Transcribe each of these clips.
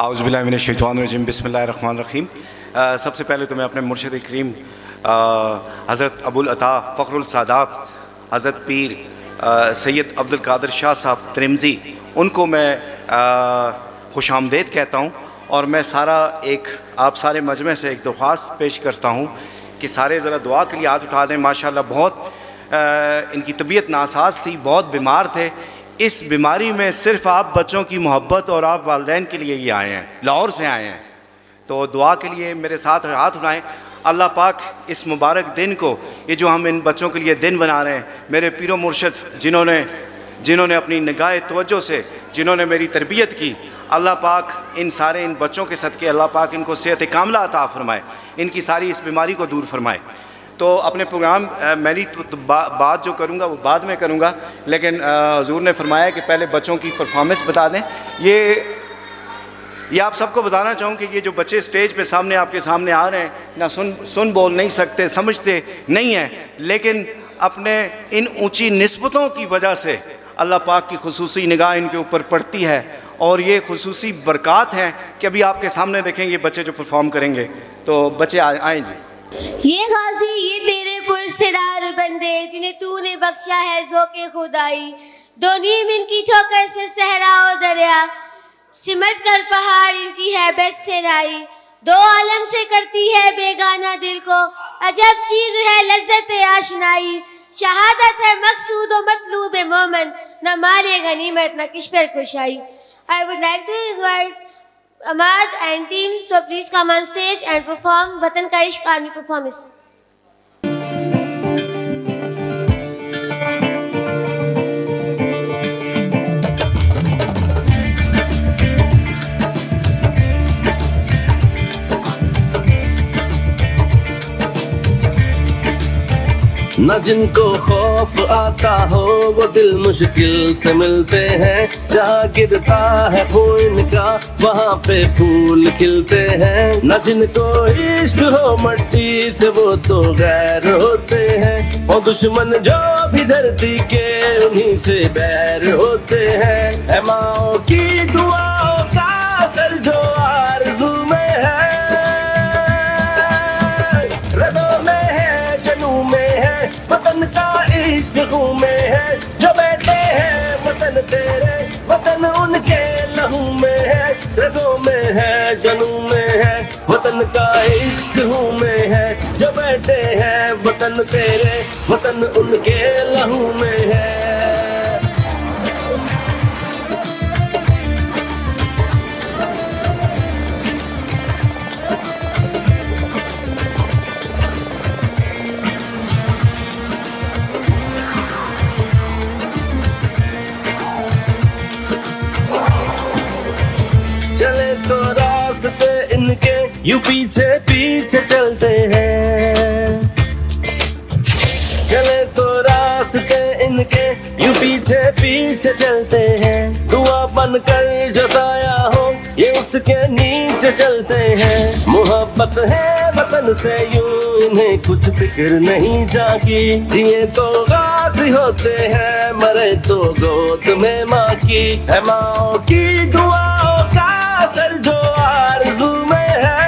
औज़ुबिल्लाहिमिनश्शैतानिर्रजीम बिस्मिल्लाहिर्रहमानिर्रहीम। सबसे पहले तो मैं अपने मुर्शिद करीम हज़रत अबुल अता फ़ख्रुल सादात हज़रत पीर सैयद अब्दुल कादिर शाह साहब तिरमिज़ी उनको मैं खुशामदीद कहता हूँ। और मैं आप सारे मजमे से एक दरख्वास्त पेश करता हूँ कि सारे ज़रा दुआ के लिए हाथ उठा दें। माशाअल्लाह बहुत इनकी तबीयत नासाज थी, बहुत बीमार थे। इस बीमारी में सिर्फ़ आप बच्चों की मोहब्बत और आप वालिदैन के लिए ही आए हैं, लाहौर से आए हैं। तो दुआ के लिए मेरे साथ हाथ उठाएं। अल्लाह पाक इस मुबारक दिन को, ये जो हम इन बच्चों के लिए दिन बना रहे हैं, मेरे पीरो मुर्शिद जिन्होंने अपनी निगाह तवज्जो से जिन्होंने मेरी तरबियत की, अल्लाह पाक इन बच्चों के सदक़े अल्लाह पाक इनको सेहत कामिला अता फ़रमाए, इनकी सारी इस बीमारी को दूर फरमाए। तो अपने प्रोग्राम मेरी बात जो करूँगा वो बाद में करूँगा, लेकिन हुज़ूर ने फरमाया कि पहले बच्चों की परफॉर्मेंस बता दें। ये आप सबको बताना चाहूँ कि ये जो बच्चे स्टेज पे आपके सामने आ रहे हैं ना, सुन बोल नहीं सकते, समझते नहीं हैं, लेकिन अपने इन ऊंची निस्बतों की वजह से अल्लाह पाक की खुसूसी निगाह इनके ऊपर पड़ती है। और ये खुसूसी बरक़ात हैं कि अभी आपके सामने देखेंगे बच्चे जो परफॉर्म करेंगे। तो बच्चे आएँ जी। ये गाजी ये तेरे पुरस्कार बंदे जिन्हें तूने बख्शा है ज़ोक़े खुदाई, दो नीम इनकी ठोकर से सहरा और दरिया, सिमट कर पहाड़ इनकी है बस से राई, दो आलम से करती है बेगाना दिल को, अजब चीज़ है लज्जत आशनाई, शहादत है मकसूद व मतलूब मोमन, न माले गनीमत न किश्तर कुशाई। I would like to invite Ahmad and team, so please come on stage and perform Watan Ka Ishq Army performance. न जिनको खौफ आता हो वो दिल मुश्किल से मिलते हैं, जहाँ गिरता है खून का वहाँ पे फूल खिलते हैं। न जिनको इश्क हो मट्टी से वो तो गैर होते हैं, और दुश्मन जो भी धरती के उन्हीं से बैर होते हैं। है माओ की दुआओं का असर जो आरज़ू में है, रदों में है जनू में है, वतन का इश्क खून में है, जो बैठे हैं वतन तेरे वतन उनके लहू में है, रगों में है जनू में है, वतन का इश्क खून में है, जो बैठे हैं वतन तेरे वतन उनके लहू में है। चले तो रास्ते इनके यूं पीछे पीछे चलते हैं, चले तो रास्ते इनके यूं पीछे पीछे चलते हैं, दुआ बनकर जो साया हो ये उसके नीचे चलते हैं। मोहब्बत है वतन से यूं इन्हें कुछ फिक्र नहीं जागी, जिए तो गाजी होते हैं मरे तो गोद में माँ की। है माँ की दुआओं का असर जो आरज़ू में है,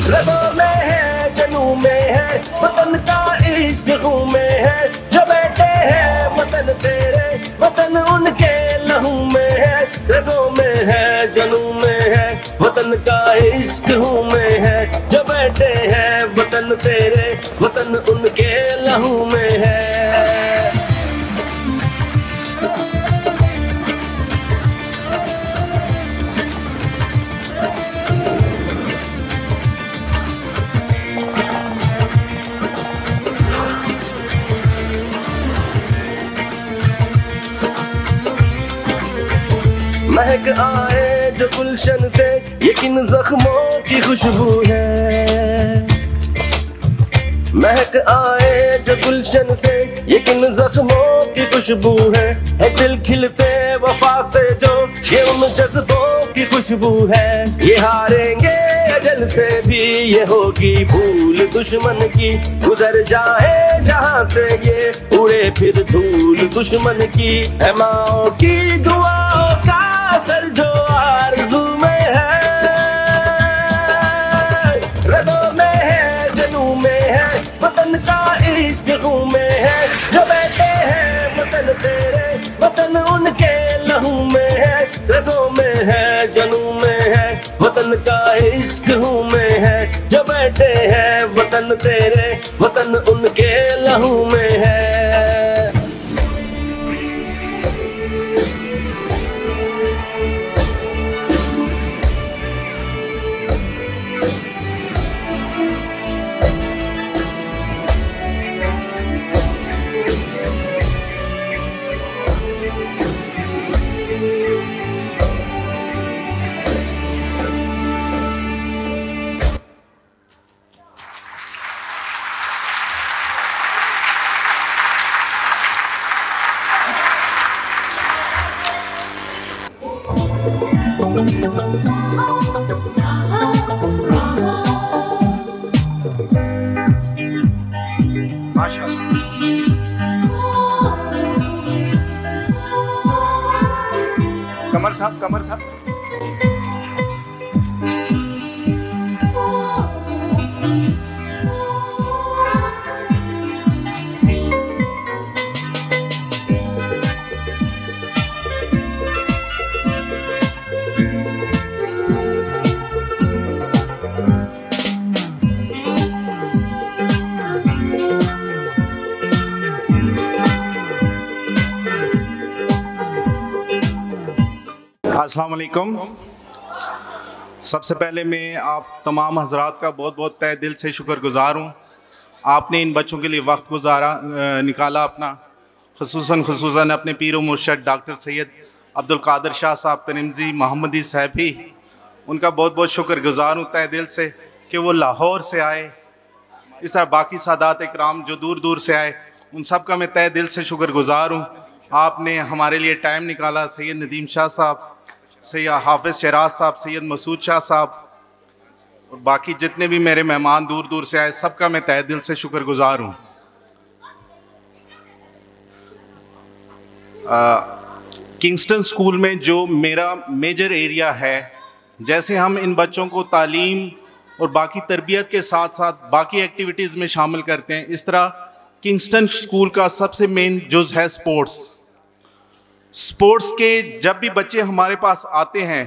रगों में है जनू में है, वतन का इश्क खून में है, जो बैठे हैं वतन तेरे वतन उनके लहू में है, रगों में है जनू में है, वतन का इश्क खून में है, जो बैठे हैं वतन तेरे वतन उनके लहू में है। महक आए जो गुलशन से ये किन जख्मों की खुशबू है, महक आए जो गुलशन से ये किन जख्मों की खुशबू है, दिल खिलते वफा से जो ये उन जज्बों की खुशबू है। ये हारेंगे अजल से भी ये होगी भूल दुश्मन की, गुजर जाए जहाँ से ये उड़े फिर धूल दुश्मन की। है माओ की दुआओं का असर जो वतन तेरे, वतन उनके लहू में है। कमर साहब, कमर साहब। अस्सलाम वालेकुम। सबसे पहले मैं आप तमाम हजरात का बहुत बहुत तहे दिल से शुक्रगुजार हूँ। आपने इन बच्चों के लिए वक्त निकाला अपना, खुसूसन अपने पीर व मुर्शद डॉक्टर सैयद अब्दुल कादिर शाह साहब तनिमजी मोहम्मदी साहबी, उनका बहुत बहुत शुक्रगुजार हूँ तहे दिल से कि वो लाहौर से आए। इस तरह बाकी सादात इकराम जो दूर दूर से आए, उन सब का मैं तहे दिल से शुक्रगुजार हूँ। आपने हमारे लिए टाइम निकाला। सैयद नदीम शाह साहब, सैयद हाफिज़ शराज साहब, सैयद मसूद शाह साहब और बाकी जितने भी मेरे मेहमान दूर दूर से आए, सबका मैं तहे दिल से शुक्रगुजार हूँ। किंगस्टन स्कूल में जो मेरा मेजर एरिया है, जैसे हम इन बच्चों को तालीम और बाकी तरबियत के साथ साथ बाकी एक्टिविटीज़ में शामिल करते हैं, इस तरह किंगस्टन स्कूल का सबसे मेन जुज़ है स्पोर्ट्स के जब भी बच्चे हमारे पास आते हैं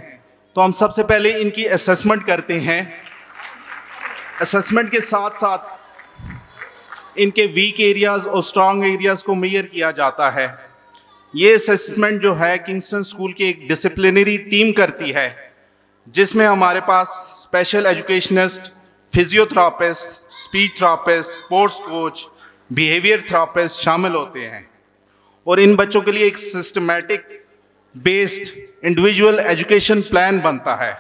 तो हम सबसे पहले इनकी असेसमेंट करते हैं। असेसमेंट के साथ साथ इनके वीक एरियाज़ और स्ट्रॉन्ग एरियाज़ को मेजर किया जाता है। ये असेसमेंट जो है किंगस्टन स्कूल की एक डिसिप्लिनरी टीम करती है, जिसमें हमारे पास special educationist, physiotherapist, speech therapist, sports coach, behaviour therapist शामिल होते हैं और इन बच्चों के लिए एक systematic based individual education plan बनता है।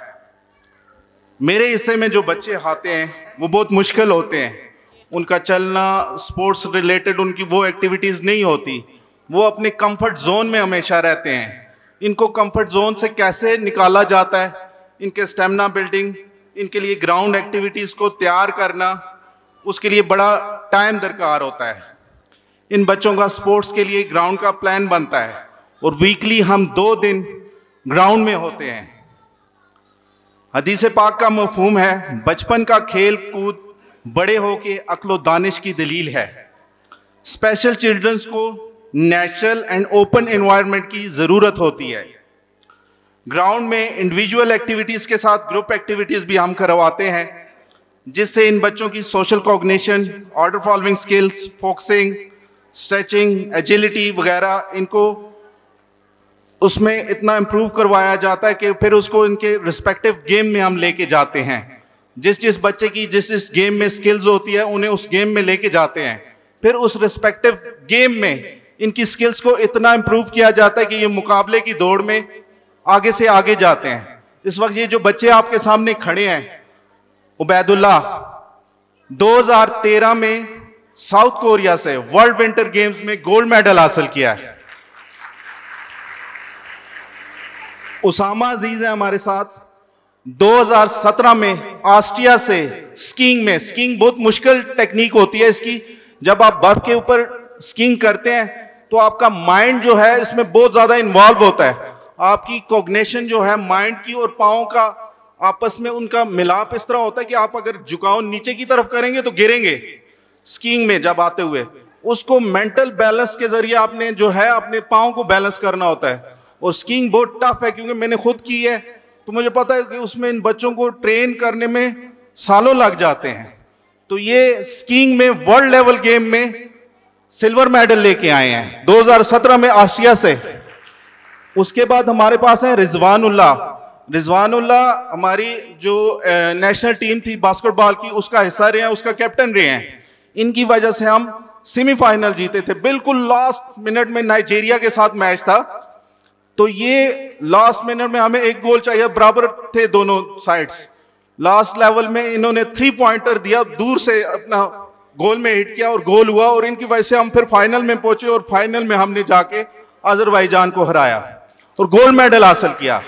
मेरे हिस्से में जो बच्चे आते हैं वो बहुत मुश्किल होते हैं, उनका चलना स्पोर्ट्स रिलेटेड उनकी वो एक्टिविटीज़ नहीं होती, वो अपने कंफर्ट जोन में हमेशा रहते हैं। इनको कंफर्ट जोन से कैसे निकाला जाता है, इनके स्टेमिना बिल्डिंग, इनके लिए ग्राउंड एक्टिविटीज़ को तैयार करना, उसके लिए बड़ा टाइम दरकार होता है। इन बच्चों का स्पोर्ट्स के लिए ग्राउंड का प्लान बनता है और वीकली हम 2 दिन ग्राउंड में होते हैं। हदीस पाक का मफहूम है, बचपन का खेल कूद बड़े होके अक्ल दानिश की दलील है। स्पेशल चिल्ड्रंस को नेचुरल एंड ओपन एनवायरनमेंट की ज़रूरत होती है। ग्राउंड में इंडिविजुअल एक्टिविटीज़ के साथ ग्रुप एक्टिविटीज़ भी हम करवाते हैं, जिससे इन बच्चों की social cognition, order following skills, focusing, stretching, agility वगैरह इनको उसमें इतना इम्प्रूव करवाया जाता है कि फिर उसको इनके रिस्पेक्टिव गेम में हम लेके जाते हैं। जिस बच्चे की जिस गेम में स्किल्स होती है उन्हें उस गेम में लेके जाते हैं, फिर उस रिस्पेक्टिव गेम में इनकी स्किल्स को इतना इम्प्रूव किया जाता है कि ये मुकाबले की दौड़ में आगे से आगे जाते हैं। इस वक्त ये जो बच्चे आपके सामने खड़े हैं, उबैदुल्लाह 2013 में साउथ कोरिया से वर्ल्ड विंटर गेम्स में गोल्ड मेडल हासिल किया है। उसामा अजीज है हमारे साथ, 2017 में ऑस्ट्रिया से स्कीइंग बहुत मुश्किल टेक्निक होती है इसकी, जब आप बर्फ के ऊपर स्कीइंग करते हैं तो आपका माइंड जो है इसमें बहुत ज्यादा इन्वॉल्व होता है। आपकी कॉग्निशन जो है माइंड की और पाँव का आपस में उनका मिलाप इस तरह होता है कि आप अगर झुकाव नीचे की तरफ करेंगे तो गिरेंगे। स्कीइंग में जब आते हुए उसको मेंटल बैलेंस के जरिए आपने जो है अपने पाँव को बैलेंस करना होता है। और स्कीइंग बहुत टफ है, क्योंकि मैंने खुद की है तो मुझे पता है कि उसमें इन बच्चों को ट्रेन करने में सालों लग जाते हैं। तो ये स्कीइंग में वर्ल्ड लेवल गेम में सिल्वर मेडल लेके आए हैं 2017 में ऑस्ट्रिया से। उसके बाद हमारे पास है रिजवानुल्लाह हमारी जो नेशनल टीम थी बास्केटबॉल की, उसका हिस्सा रहे हैं, उसका कैप्टन रहे हैं। इनकी वजह से हम सेमीफाइनल जीते थे। बिल्कुल लास्ट मिनट में नाइजीरिया के साथ मैच था, तो ये लास्ट मिनट में हमें एक गोल चाहिए, बराबर थे दोनों साइड्स। लास्ट लेवल में इन्होंने 3 पॉइंटर दिया, दूर से अपना गोल में हिट किया और गोल हुआ, और इनकी वजह से हम फिर फाइनल में पहुंचे और फाइनल में हमने जाके अजरबैजान को हराया और गोल्ड मेडल हासिल किया।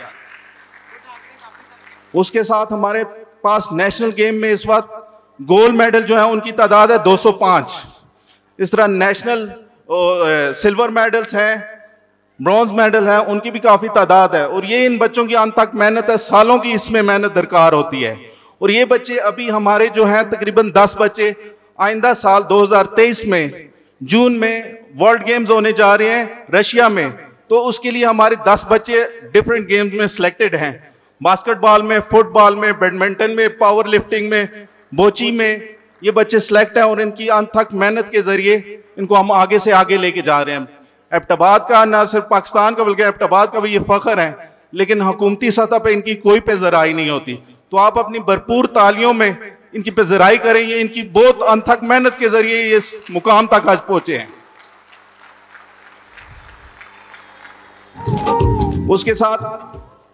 उसके साथ हमारे पास नेशनल गेम में इस वक्त गोल्ड मेडल जो है उनकी तादाद है 205। इस तरह नेशनल सिल्वर मेडल्स हैं, ब्रॉन्ज मेडल है, उनकी भी काफी तादाद है। और ये इन बच्चों की अनथक मेहनत है, सालों की इसमें मेहनत दरकार होती है। और ये बच्चे अभी हमारे जो हैं तकरीबन 10 बच्चे आइंदा साल 2023 में जून में वर्ल्ड गेम्स होने जा रहे हैं रशिया में, तो उसके लिए हमारे 10 बच्चे डिफरेंट गेम्स में सिलेक्टेड हैं। बास्केटबॉल में, फुटबॉल में, बैडमिंटन में, पावर लिफ्टिंग में, बोची में ये बच्चे सिलेक्ट हैं, और इनकी अनथक मेहनत के जरिए इनको हम आगे से आगे लेके जा रहे हैं। एबटाबाद का न सिर्फ पाकिस्तान का बल्कि एबटाबाद का भी ये फख्र है, लेकिन हुकूमती सतह पे इनकी कोई पेजराई नहीं होती। तो आप अपनी भरपूर तालियों में इनकी पेजराई करें। ये इनकी बहुत अनथक मेहनत के जरिए ये इस मुकाम तक आज पहुंचे हैं। उसके साथ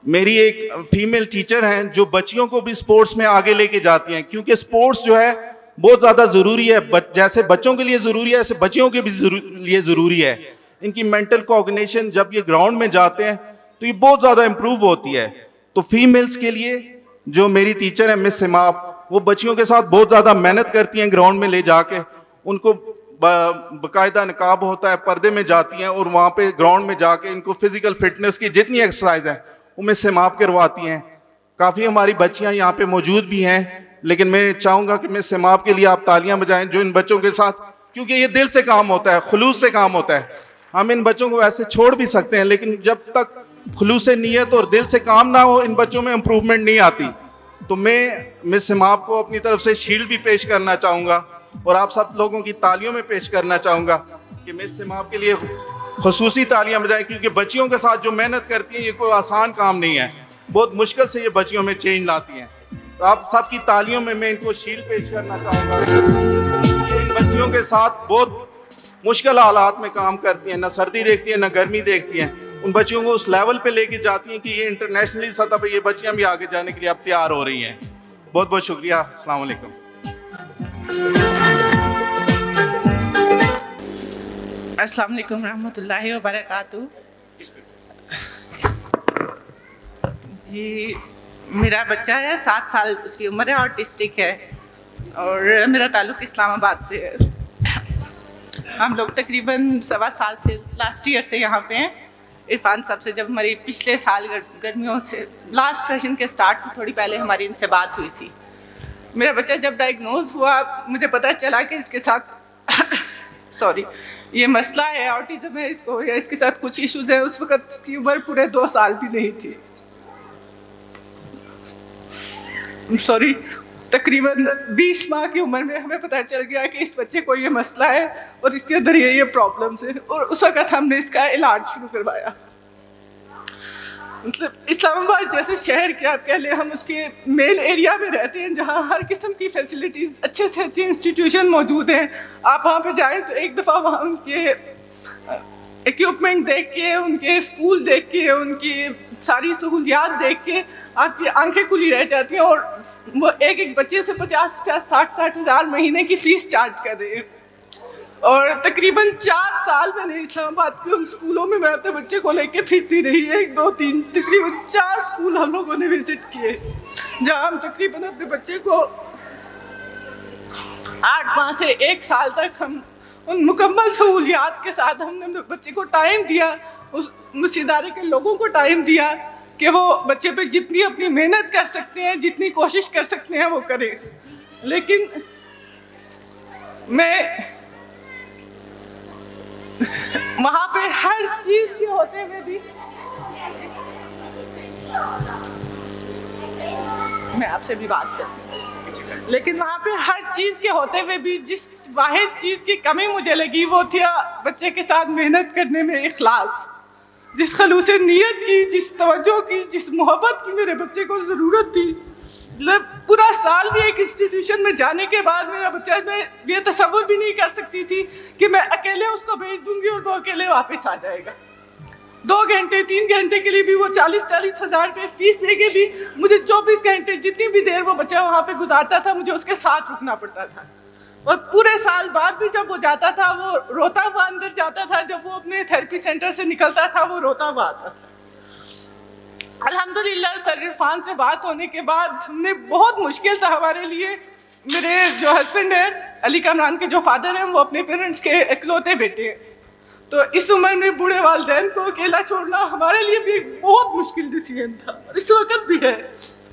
मेरी एक फीमेल टीचर हैं जो बच्चियों को भी स्पोर्ट्स में आगे लेके जाती हैं, क्योंकि स्पोर्ट्स जो है बहुत ज़्यादा ज़रूरी है। जैसे बच्चों के लिए ज़रूरी है, ऐसे बच्चियों के भी लिए ज़रूरी है। इनकी मेंटल कॉग्निशन जब ये ग्राउंड में जाते हैं तो ये बहुत ज़्यादा इम्प्रूव होती है। तो फीमेल्स के लिए जो मेरी टीचर है मिस सिमाप, वो बच्चियों के साथ बहुत ज़्यादा मेहनत करती हैं। ग्राउंड में ले जाके उनको बाकायदा निकाब होता है, पर्दे में जाती हैं, और वहाँ पे ग्राउंड में जाके इनको फिजिकल फिटनेस की जितनी एक्सरसाइज है वो मिस सिमाप करवाती हैं। काफ़ी हमारी बच्चियाँ यहाँ पे मौजूद भी हैं, लेकिन मैं चाहूँगा कि मिस सिमाप के लिए आप तालियाँ बजाएं जो इन बच्चों के साथ, क्योंकि ये दिल से काम होता है, खुलूस से काम होता है। हम इन बच्चों को वैसे छोड़ भी सकते हैं, लेकिन जब तक खुलूस से नीयत और दिल से काम ना हो, इन बच्चों में इम्प्रूवमेंट नहीं आती। तो मैं मिस सिमाप को अपनी तरफ से शील्ड भी पेश करना चाहूँगा, और आप सब लोगों की तालियों में पेश करना चाहूँगा कि मिस सिमाप के लिए खुसूसी तालियां बजाएं, क्योंकि बच्चियों के साथ जो मेहनत करती हैं ये कोई आसान काम नहीं है। बहुत मुश्किल से ये बच्चियों में चेंज लाती हैं। तो आप सबकी तालियों में मैं इनको शील्ड पेश करना चाहूँगा। इन बच्चियों के साथ बहुत मुश्किल हालात में काम करती हैं, ना सर्दी देखती हैं ना गर्मी देखती हैं। उन बच्चियों को उस लेवल पे लेके जाती हैं कि ये इंटरनेशनली सतह पे ये बच्चियाँ भी आगे जाने के लिए अब तैयार हो रही हैं। बहुत बहुत शुक्रिया। अस्सलाम वालेकुम। अस्सलाम वालेकुम रहमतुल्लाहि व बरकातहू। जी, मेरा बच्चा है 7 साल उसकी उम्र है, ऑटिस्टिक है, और मेरा ताल्लुक़ इस्लामाबाद से है। हम लोग तकरीबन 1.25 साल से लास्ट ईयर से यहाँ पे हैं। इरफान साहब से जब हमारी पिछले साल गर्मियों से लास्ट सेशन के स्टार्ट से थोड़ी पहले हमारी इनसे बात हुई थी। मेरा बच्चा जब डायग्नोज हुआ मुझे पता चला कि इसके साथ सॉरी ये मसला है, ऑटिज्म है इसको, या इसके साथ कुछ इश्यूज है। उस वक्त उसकी उम्र पूरे 2 साल भी नहीं थी, सॉरी तकरीबन 20 माह की उम्र में हमें पता चल गया कि इस बच्चे को ये मसला है और इसके अंदर ये प्रॉब्लम्स है। और उस वक्त हमने इसका इलाज शुरू करवाया। मतलब इस्लामाबाद जैसे शहर के आप कह लें, हम उसके मेन एरिया में रहते हैं जहाँ हर किस्म की फैसिलिटीज़, अच्छे से अच्छे इंस्टीट्यूशन मौजूद हैं। आप वहाँ पे जाएं तो एक दफ़ा वहाँ उनके इक्विपमेंट देख के, उनके स्कूल देख के, उनकी सारी सहूलियात देख के आपकी आंखें खुली रह जाती हैं। और वो एक एक बच्चे से 50-60 हज़ार महीने की फ़ीस चार्ज कर रहे हैं। और तकरीबन 4 साल मैंने इस्लामाबाद के उन स्कूलों में मैं अपने बच्चे को लेके फिरती रही। 1, 2, 3 तकरीबन 4 स्कूल हम लोगों ने विजिट किए, जहाँ हम तकरीबन अपने बच्चे को 8 माह से 1 साल तक हम उन मुकम्मल सहूलियात के साथ हमने अपने बच्चे को टाइम दिया, उस इदारे के लोगों को टाइम दिया कि वो बच्चे पे जितनी अपनी मेहनत कर सकते हैं, जितनी कोशिश कर सकते हैं वो करें। लेकिन मैं वहाँ पे हर चीज के होते हुए भी मैं आपसे भी बात करती हूँ। लेकिन वहाँ पे हर चीज़ के होते हुए भी जिस वाहिद चीज़ की कमी मुझे लगी वो थी बच्चे के साथ मेहनत करने में इखलास। जिस खलूस नीयत की, जिस तवज्जो की, जिस मोहब्बत की मेरे बच्चे को ज़रूरत थी। मतलब पूरा साल भी एक इंस्टीट्यूशन में जाने के बाद मेरा बच्चा, मैं ये तसव्वुर भी नहीं कर सकती थी कि मैं अकेले उसको भेज दूंगी और वो अकेले वापस आ जाएगा। 2 घंटे 3 घंटे के लिए भी वो 40-40 हज़ार रुपये फीस देके भी मुझे 24 घंटे जितनी भी देर वो बच्चा वहाँ पे गुजारता था मुझे उसके साथ रुकना पड़ता था। और पूरे साल बाद भी जब वो जाता था वो रोता हुआ अंदर जाता था। जब वो अपने थेरेपी सेंटर से निकलता था वो रोता हुआ आता था। अल्हम्दुलिल्लाह सर इरफान से बात होने के बाद हमने, बहुत मुश्किल था हमारे लिए। मेरे जो हस्बैंड हैं अली कामरान के जो फादर हैं वो अपने पेरेंट्स के इकलौते बेटे हैं, तो इस उम्र में बूढ़े वालिदैन को अकेला छोड़ना हमारे लिए भी एक बहुत मुश्किल डिसीजन था और इस वक्त भी है।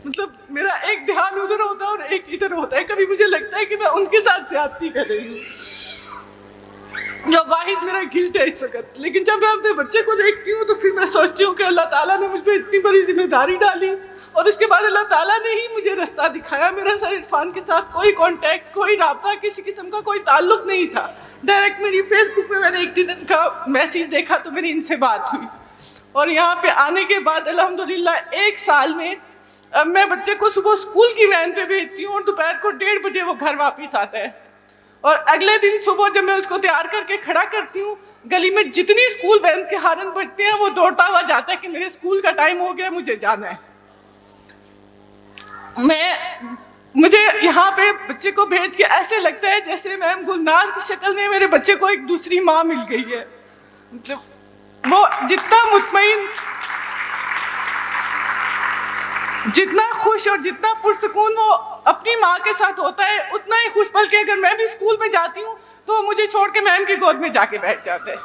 मतलब मेरा एक ध्यान उधर होता है और एक इधर होता है। कभी मुझे लगता है कि मैं उनके साथ ज्यादती कर रही हूँ, जो वाहिद मेरा गिल्ट है इस वक्त। लेकिन जब मैं अपने बच्चे को देखती हूँ तो फिर मैं सोचती हूँ कि अल्लाह ताला ने मुझ पर इतनी बड़ी जिम्मेदारी डाली और उसके बाद अल्लाह ताला ने ही मुझे रास्ता दिखाया। मेरा सर इरफान के साथ कोई कांटेक्ट, कोई राब्ता, किसी किस्म का कोई ताल्लुक नहीं था। डायरेक्ट मेरी फेसबुक पे मैंने एक दिन का मैसेज देखा तो मेरी इनसे बात हुई और यहाँ पे आने के बाद अल्हम्दुलिल्लाह 1 साल में अब मैं बच्चे को सुबह स्कूल की वैन पे भेजती हूँ और दोपहर को 1:30 बजे वो घर वापस आता है। और अगले दिन सुबह जब मैं उसको तैयार करके खड़ा करती हूँ, गली में जितनी स्कूल वैन के हारन बजते हैं वो दौड़ता हुआ जाता है कि मेरे स्कूल का टाइम हो गया, मुझे जाना है। मुझे यहाँ पे बच्चे को भेज के ऐसे लगता है जैसे मैम गुलनाज की शक्ल में मेरे बच्चे को एक दूसरी माँ मिल गई है। मतलब वो जितना मुतमईन, जितना खुश और जितना पुरसकून वो अपनी माँ के साथ होता है, उतना ही खुश। बल्कि अगर मैं भी स्कूल में जाती हूँ तो वो मुझे छोड़ के मैम की गोद में जाके बैठ जाते हैं।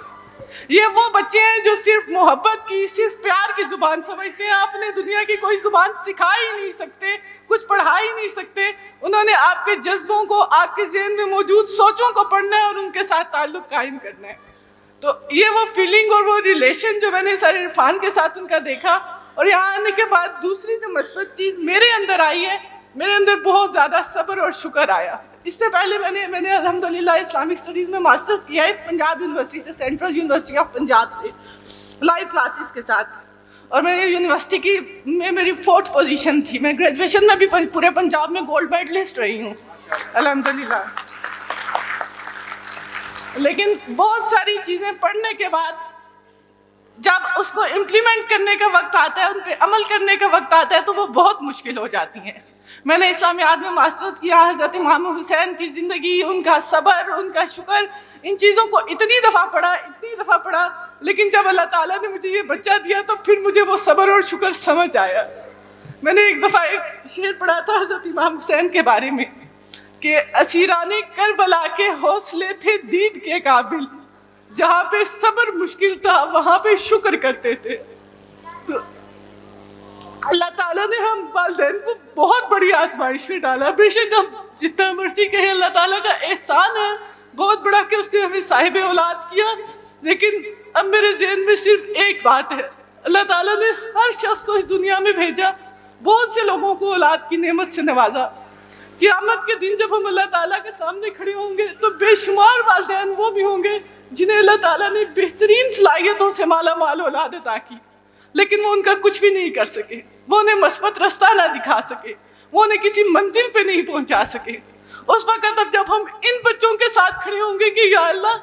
ये वो बच्चे हैं जो सिर्फ मोहब्बत की, सिर्फ प्यार की जुबान समझते हैं। आपने दुनिया की कोई जुबान सिखा ही नहीं सकते, कुछ पढ़ा ही नहीं सकते। उन्होंने आपके जज्बों को, आपके ज़हन में मौजूद सोचों को पढ़ना है और उनके साथ ताल्लुक कायम करना है। तो ये वो फीलिंग और वो रिलेशन जो मैंने सर इरफान के साथ उनका देखा और यहाँ आने के बाद दूसरी जो मस्बत चीज़ मेरे अंदर आई है, मेरे अंदर बहुत ज़्यादा सब्र और शुक्र आया। इससे पहले मैंने अल्हम्दुलिल्लाह इस्लामिक स्टडीज़ में मास्टर्स किया है पंजाब यूनिवर्सिटी से, सेंट्रल यूनिवर्सिटी ऑफ पंजाब से, लाइव क्लासेस के साथ। और मैं यूनिवर्सिटी की में मेरी 4th पोजीशन थी। मैं ग्रेजुएशन में भी पूरे पंजाब में गोल्ड मेडलिस्ट रही हूँ अल्हम्दुलिल्लाह। लेकिन बहुत सारी चीज़ें पढ़ने के बाद जब उसको इम्प्लीमेंट करने का वक्त आता है, उन पर अमल करने का वक्त आता है तो वो बहुत मुश्किल हो जाती हैं। मैंने इस्लामियात में मास्टर्स किया। हज़रत इमाम हुसैन की ज़िंदगी, उनका सब्र, उनका शुक्र, इन चीज़ों को इतनी दफ़ा पढ़ा, लेकिन जब अल्लाह ताला ने मुझे ये बच्चा दिया तो फिर मुझे वो सब्र और शुक्र समझ आया। मैंने एक दफ़ा एक शेर पढ़ा था हज़रत इमाम हुसैन के बारे में कि असीराने करबला के हौसले थे दीद के काबिल, जहाँ पे सब्र मुश्किल था वहाँ पे शुक्र करते थे। तो अल्लाह ताला ने हम वालिदैन को बहुत बड़ी आजमाइश में डाला। बेशक हम जितना मर्जी कहें, अल्लाह ताला का एहसान है बहुत बड़ा कि उसने हमें साहिब औलाद किया। लेकिन अब मेरे ज़हन में सिर्फ एक बात है, अल्लाह ताला ने हर शख्स को इस दुनिया में भेजा, बहुत से लोगों को औलाद की नेमत से नवाजा। क़यामत के दिन जब हम अल्लाह ताला के सामने खड़े होंगे तो बेशुमार वालिदैन वो भी होंगे जिन्हें अल्लाह ताला ने बेहतरीन सलाहियतों से माला माल औलाद अता की, लेकिन वो उनका कुछ भी नहीं कर सके। वो उन्हें मस्बत रास्ता ना दिखा सके, वो उन्हें किसी मंजिल पे नहीं पहुंचा सके। उस वक्त अब जब हम इन बच्चों के साथ खड़े होंगे कि या अल्लाह,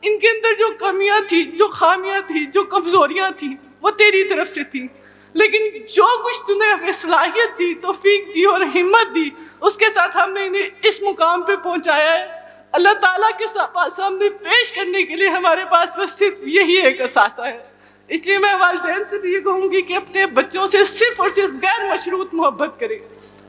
इनके अंदर जो कमियां थी, जो खामियां थी, जो कमजोरियां थी, वो तेरी तरफ से थी, लेकिन जो कुछ तूने हमें सलाहियत दी, तौफीक दी और हिम्मत दी, उसके साथ हमने इन्हें इस मुकाम पे पहुंचाया है। अल्लाह ताला के सामने पेश करने के लिए हमारे पास बस सिर्फ यही एक असासा है। इसलिए मैं वालिदैन से भी ये कहूँगी कि अपने बच्चों से सिर्फ और सिर्फ गैर मशरूत मोहब्बत करें।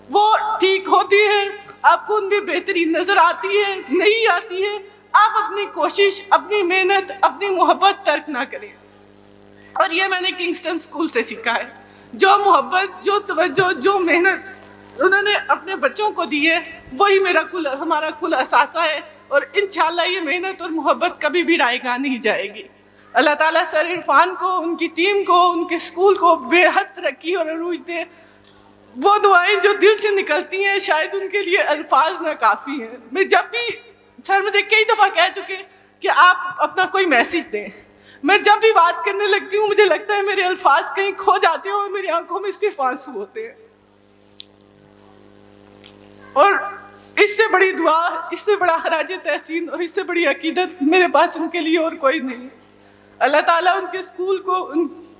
वो ठीक होती है, आपको उनमें बेहतरी नज़र आती है, नहीं आती है, आप अपनी कोशिश, अपनी मेहनत, अपनी मोहब्बत तर्क ना करें। और ये मैंने किंगस्टन स्कूल से सीखा है। जो मोहब्बत, जो तवज्जो, जो मेहनत उन्होंने अपने बच्चों को दी है, वही हमारा कुल असासा है। और इंशाल्लाह ये मेहनत और मोहब्बत कभी भी रायगा नहीं जाएगी। अल्लाह ताला सर इरफान को, उनकी टीम को, उनके स्कूल को बेहद तरक्की और अरूज दे। वो दुआएं जो दिल से निकलती हैं शायद उनके लिए अल्फाज ना काफ़ी हैं। मैं जब भी, सर मुझे कई दफ़ा कह चुके कि आप अपना कोई मैसेज दें, मैं जब भी बात करने लगती हूँ मुझे लगता है मेरे अल्फाज कहीं खो जाते हैं और मेरी आंखों में सिर्फ आंसू होते हैं। और इससे बड़ी दुआ, इससे बड़ा खराज तहसीन और इससे बड़ी अकीदत मेरे पास उनके लिए और कोई नहीं। अल्लाह ताला उनके स्कूल को,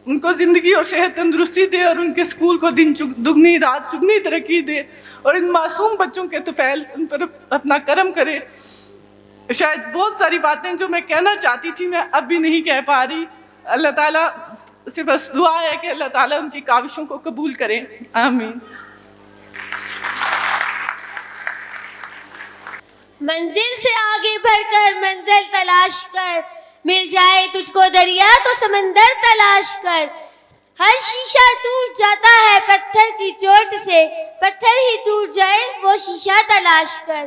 उनको ज़िंदगी और सेहत तंदुरुस्ती दे और उनके स्कूल को दिन दुगनी रात चुगनी तरक्की दे और इन मासूम बच्चों के तुफैल उन पर अपना करम करे। शायद बहुत सारी बातें जो मैं कहना चाहती थी मैं अब भी नहीं कह पा रही। अल्लाह ताला से बस दुआ है कि अल्लाह ताला उनकी काविशों को कबूल करे, आमीन। मंजिल से आगे बढ़कर मंजिल तलाश कर, मिल जाए तुझको दरिया तो समंदर तलाश कर। हर शीशा टूट जाता है पत्थर की चोट से, पत्थर ही टूट जाए वो शीशा तलाश कर।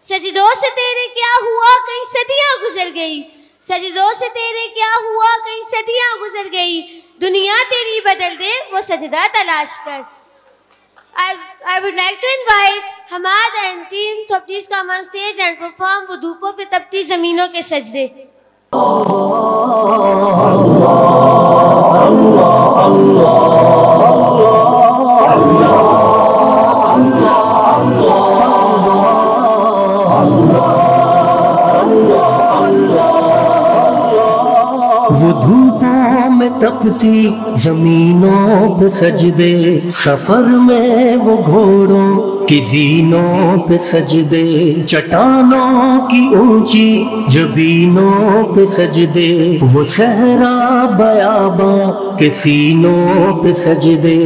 सजदों से तेरे क्या हुआ कई सदियां गुजर गई, सजदों से तेरे क्या हुआ कई सदियां गुजर गई। दुनिया तेरी बदल दे वो सजदा तलाश कर। I would like to invite Hamad and team to please come on stage and perform वो धूपों पे तपती जमीनों के सजदे। वो धूपों में तपती जमीनों पे सजदे, सफर में वो घोड़ों की जीनों पे सजदे, चट्टानों की ऊंची जबीनों पे सजदे, वो सहरा बयाबां के सीनों पे सजदे,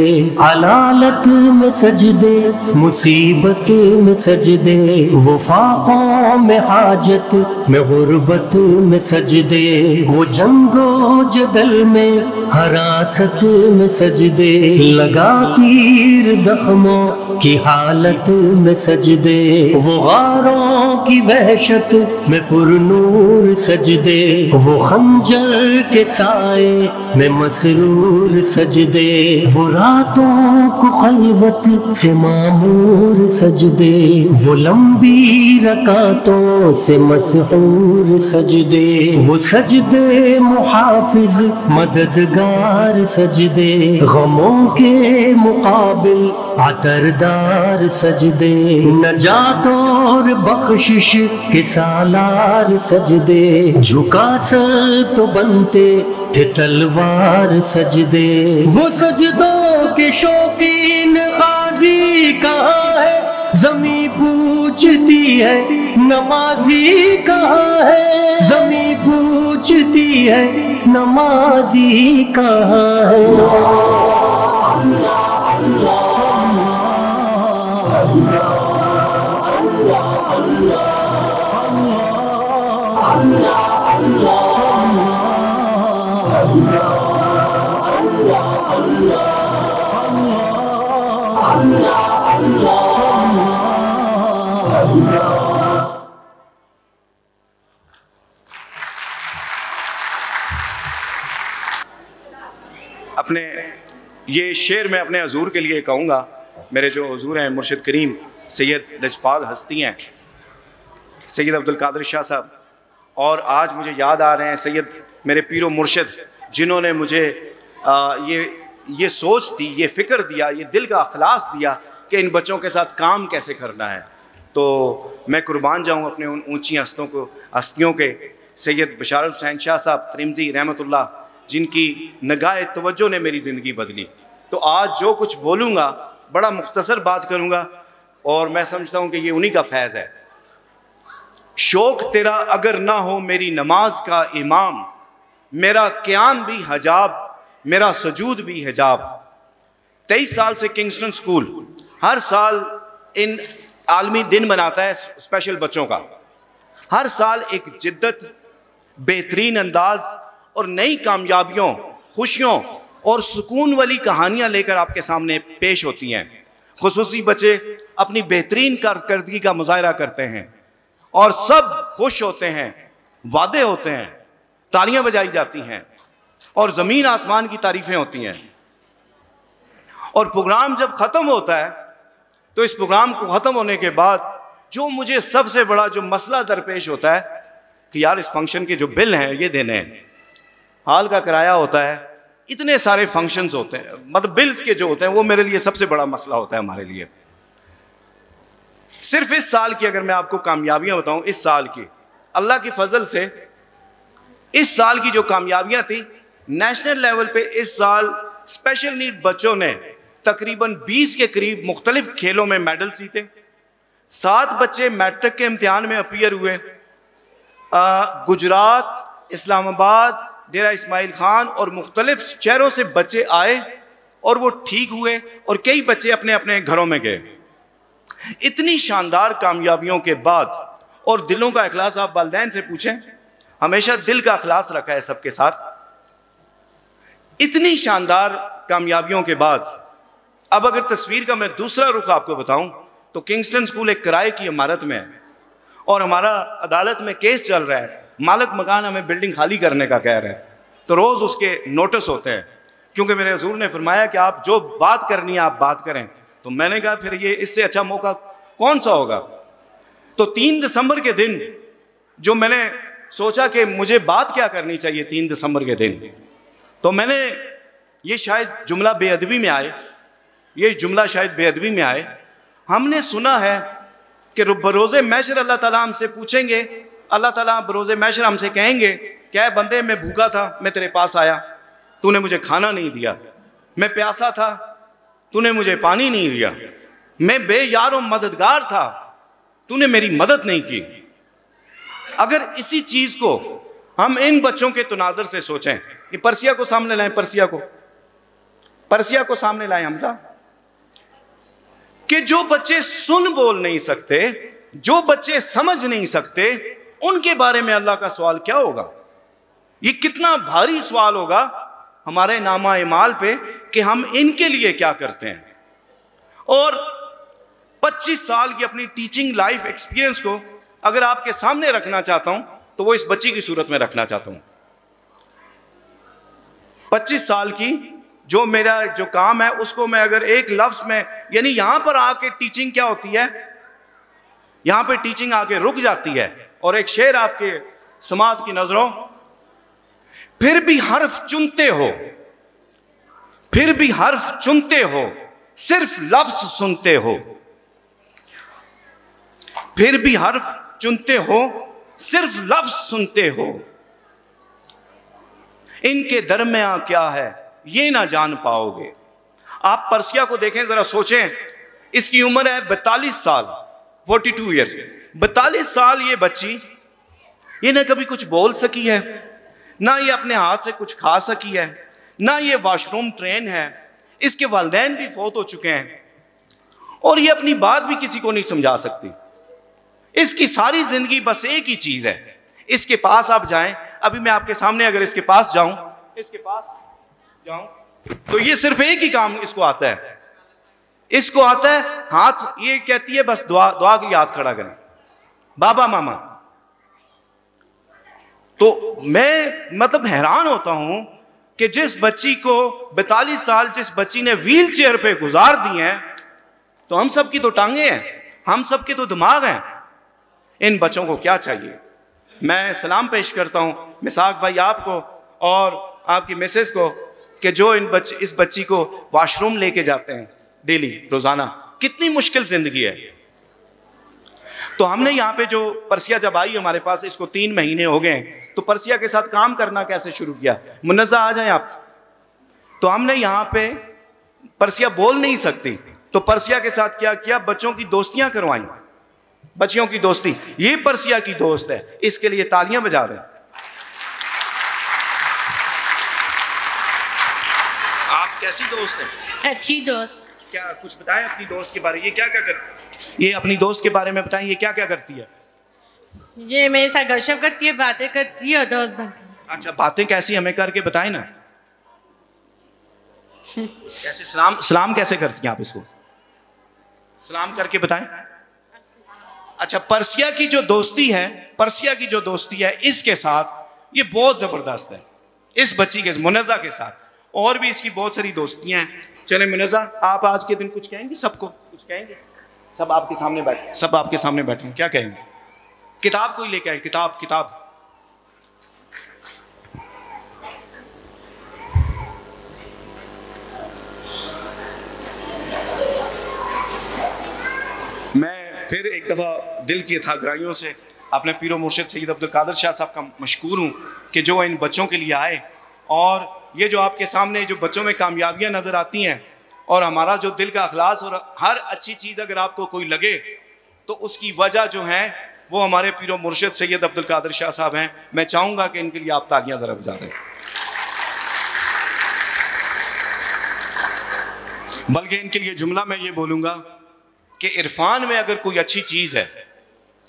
अलालत में सजदे, मुसीबत में सजदे, वो फाकों में हाजत में गुर्बत में सजदे, वो जंगो जदल में हरासत में सजदे, लगा तीर जख्मों की हालत में सजदे, वो गारों की वहशत में पुरनूर सजदे, वो खंजर के साए में मसरूर सजदे, वो रातों को खलवत से मामूर सजदे, वो लंबी रकातों से मसहूर सजदे, वो सजदे मुहाफिज मददगार सजदे, गमों के मुकाबिल अतरदार सजदे, नजात और बख्शिश के सालार सजदे, झुका सर तो बनते थे तलवार सजदे, वो सजदों के शौकीन गाजी कहाँ है, ज़मीं पूछती है नमाजी कहाँ है, ज़मीं पूछती है नमाजी कहाँ है। अपने ये शेर मैं अपने हजूर के लिए कहूँगा। मेरे जो हजूर हैं मुर्शिद करीम सैयद लजपाल हस्ती हैं, सैयद अब्दुल कादिर शाह साहब, और आज मुझे याद आ रहे हैं सैयद मेरे पीरो मुर्शिद, जिन्होंने मुझे ये सोच दी, ये फ़िक्र दिया, ये दिल का अखलास दिया कि इन बच्चों के साथ काम कैसे करना है। तो मैं कुर्बान जाऊँ अपने उन ऊँची हस्तियों के, सैयद बशारत हुसैन शाह साहब त्रिमज़ी रहमतुल्लाह, जिनकी निगाह तवज्जो ने मेरी ज़िंदगी बदली। तो आज जो कुछ बोलूँगा बड़ा मुख्तसर बात करूँगा, और मैं समझता हूँ कि ये उन्हीं का फैज़ है। शौक़ तेरा अगर ना हो मेरी नमाज का इमाम, मेरा क़याम भी हजाब, मेरा सजूद भी हिजाब। 23 साल से किंगस्टन स्कूल हर साल इन आलमी दिन मनाता है स्पेशल बच्चों का। हर साल एक जिद्दत, बेहतरीन अंदाज और नई कामयाबियों, खुशियों और सुकून वाली कहानियाँ लेकर आपके सामने पेश होती हैं। खुसूसी बच्चे अपनी बेहतरीन कारकर्दगी का मुजाहरा करते हैं और सब खुश होते हैं, वादे होते हैं, तालियां बजाई जाती हैं और ज़मीन आसमान की तारीफ़ें होती हैं। और प्रोग्राम जब ख़त्म होता है तो इस प्रोग्राम को ख़त्म होने के बाद जो मुझे सबसे बड़ा जो मसला दरपेश होता है कि यार इस फंक्शन के जो बिल हैं ये देने हैं, हाल का किराया होता है, इतने सारे फंक्शंस होते हैं, मतलब बिल्स के जो होते हैं, वो मेरे लिए सबसे बड़ा मसला होता है हमारे लिए। सिर्फ इस साल की अगर मैं आपको कामयाबियां बताऊं, इस साल की अल्लाह की फजल से इस साल की जो कामयाबियां थी, नेशनल लेवल पे इस साल स्पेशल नीड बच्चों ने तकरीबन 20 के करीब मुख्तलिफ खेलों में मेडल जीते। 7 बच्चे मैट्रिक के इम्तिहान में अपीयर हुए। गुजरात, इस्लामाबाद, डेरा इस्माइल खान और मुख्तलिफ शहरों से बच्चे आए और वो ठीक हुए और कई बच्चे अपने अपने घरों में गए। इतनी शानदार कामयाबियों के बाद, और दिलों का इखलास आप वालिदैन से पूछें, हमेशा दिल का इखलास रखा है सबके साथ। इतनी शानदार कामयाबियों के बाद अब अगर तस्वीर का मैं दूसरा रुख आपको बताऊं तो किंगस्टन स्कूल एक किराए की इमारत में है और हमारा अदालत में केस चल रहा है। मालिक मकान हमें बिल्डिंग खाली करने का कह रहा है, तो रोज़ उसके नोटिस होते हैं, क्योंकि मेरे हुजूर ने फरमाया कि आप जो बात करनी है आप बात करें। तो मैंने कहा फिर ये इससे अच्छा मौका कौन सा होगा। तो 3 दिसंबर के दिन जो मैंने सोचा कि मुझे बात क्या करनी चाहिए 3 दिसंबर के दिन, तो मैंने ये शायद जुमला बेअदबी में आए, ये जुमला शायद बेअदबी में आए, हमने सुना है कि बरोज़े मैशर अल्लाह ताला हमसे पूछेंगे, अल्लाह ताला बरोज़े मैशर हमसे कहेंगे क्या बंदे मैं भूखा था, मैं तेरे पास आया, तूने मुझे खाना नहीं दिया, मैं प्यासा था, तूने मुझे पानी नहीं दिया, मैं बेयार और मददगार था, तूने मेरी मदद नहीं की। अगर इसी चीज़ को हम इन बच्चों के तनाज़र से सोचें, कि परसिया को सामने लाएं, परसिया को सामने लाएं हमजा, कि जो बच्चे सुन बोल नहीं सकते, जो बच्चे समझ नहीं सकते, उनके बारे में अल्लाह का सवाल क्या होगा। ये कितना भारी सवाल होगा हमारे नामा इमाल पे कि हम इनके लिए क्या करते हैं। और 25 साल की अपनी टीचिंग लाइफ एक्सपीरियंस को अगर आपके सामने रखना चाहता हूं तो वो इस बच्ची की सूरत में रखना चाहता हूं। 25 साल की जो मेरा जो काम है उसको मैं अगर एक लफ्ज में, यानी यहां पर आके टीचिंग क्या होती है, यहां पे टीचिंग आके रुक जाती है। और एक शेर आपके समात की नजरों, फिर भी हर्फ चुनते हो, फिर भी हर्फ चुनते हो, सिर्फ लफ्ज सुनते हो, फिर भी हर्फ चुनते हो, सिर्फ लफ्ज सुनते हो, इनके दरमियान क्या है ये ना जान पाओगे। आप परसिया को देखें जरा, सोचें, इसकी उम्र है 42 साल, 42 ईयर्स। 42 साल ये बच्ची, ये ना कभी कुछ बोल सकी है, ना ये अपने हाथ से कुछ खा सकी है, ना ये वॉशरूम ट्रेन है, इसके वालिदैन भी फौत हो चुके हैं और ये अपनी बात भी किसी को नहीं समझा सकती। इसकी सारी जिंदगी बस एक ही चीज है, इसके पास आप जाएं, अभी मैं आपके सामने अगर इसके पास जाऊं, इसके पास जाऊं तो ये सिर्फ एक ही काम इसको आता है, इसको आता है हाथ, ये कहती है बस दुआ के लिए हाथ खड़ा करें, बाबा मामा। तो मैं मतलब हैरान होता हूं कि जिस बच्ची को 42 साल जिस बच्ची ने व्हील चेयर पे गुजार दिए हैं, तो हम सब की तो टांगे हैं, हम सब के तो दिमाग हैं, इन बच्चों को क्या चाहिए। मैं सलाम पेश करता हूं मिसाक भाई आपको और आपकी मिसेस को कि जो इस बच्ची को वॉशरूम लेके जाते हैं डेली, रोजाना, कितनी मुश्किल जिंदगी है। तो हमने यहाँ पे जो परसिया जब आई हमारे पास, इसको 3 महीने हो गए, तो परसिया के साथ काम करना कैसे शुरू किया। मुन्नज़ा आ जाए आप। तो हमने यहाँ पे, परसिया बोल नहीं सकती, तो परसिया के साथ क्या किया, बच्चों की दोस्तियां करवाई, बच्चियों की दोस्ती। ये परसिया की दोस्त है, इसके लिए तालियां बजा रहे हैं। आप कैसी दोस्त हैं? अच्छी दोस्त। क्या कुछ बताएं अपनी दोस्त के बारे में, ये क्या क्या करती है, ये अपनी दोस्त के बारे में बताएं, ये क्या क्या करती है। ये मेरे साथ गपशप करती है, बातें करती है और दोस्त बनती है। अच्छा, बातें कैसी, हमें करके बताएं ना। कैसे सलाम कैसे करती हैं आप, इसको सलाम करके बताएं। अच्छा, परसिया की जो दोस्ती है, परसिया की जो दोस्ती है इसके साथ, ये बहुत जबरदस्त है। इस बच्ची के मुन्नज़ा के साथ और भी इसकी बहुत सारी दोस्तियां हैं। चले मुनज़्ज़ा, आप आज के दिन कुछ कहेंगे? सबको कुछ कहेंगे? सब आपके सामने बैठे, सब आपके सामने बैठे, क्या कहेंगे? किताब कोई लेके आए, किताब किताब। मैं फिर एक दफ़ा दिल की अथागराइयों से अपने पीरो मुर्शिद सैयद अब्दुल कादिर शाह साहब का मशकूर हूँ कि जो इन बच्चों के लिए आए, और ये जो आपके सामने जो बच्चों में कामयाबियाँ नज़र आती हैं, और हमारा जो दिल का अखलास, और हर अच्छी चीज़ अगर आपको कोई लगे तो उसकी वजह जो है वो हमारे पीरो मुर्शिद सैयद अब्दुल कादिर शाह साहब हैं। मैं चाहूँगा कि इनके लिए आप तालियाँ ज़रा बजा दें। बल्कि इनके लिए जुमला मैं ये बोलूँगा कि इरफान में अगर कोई अच्छी चीज़ है,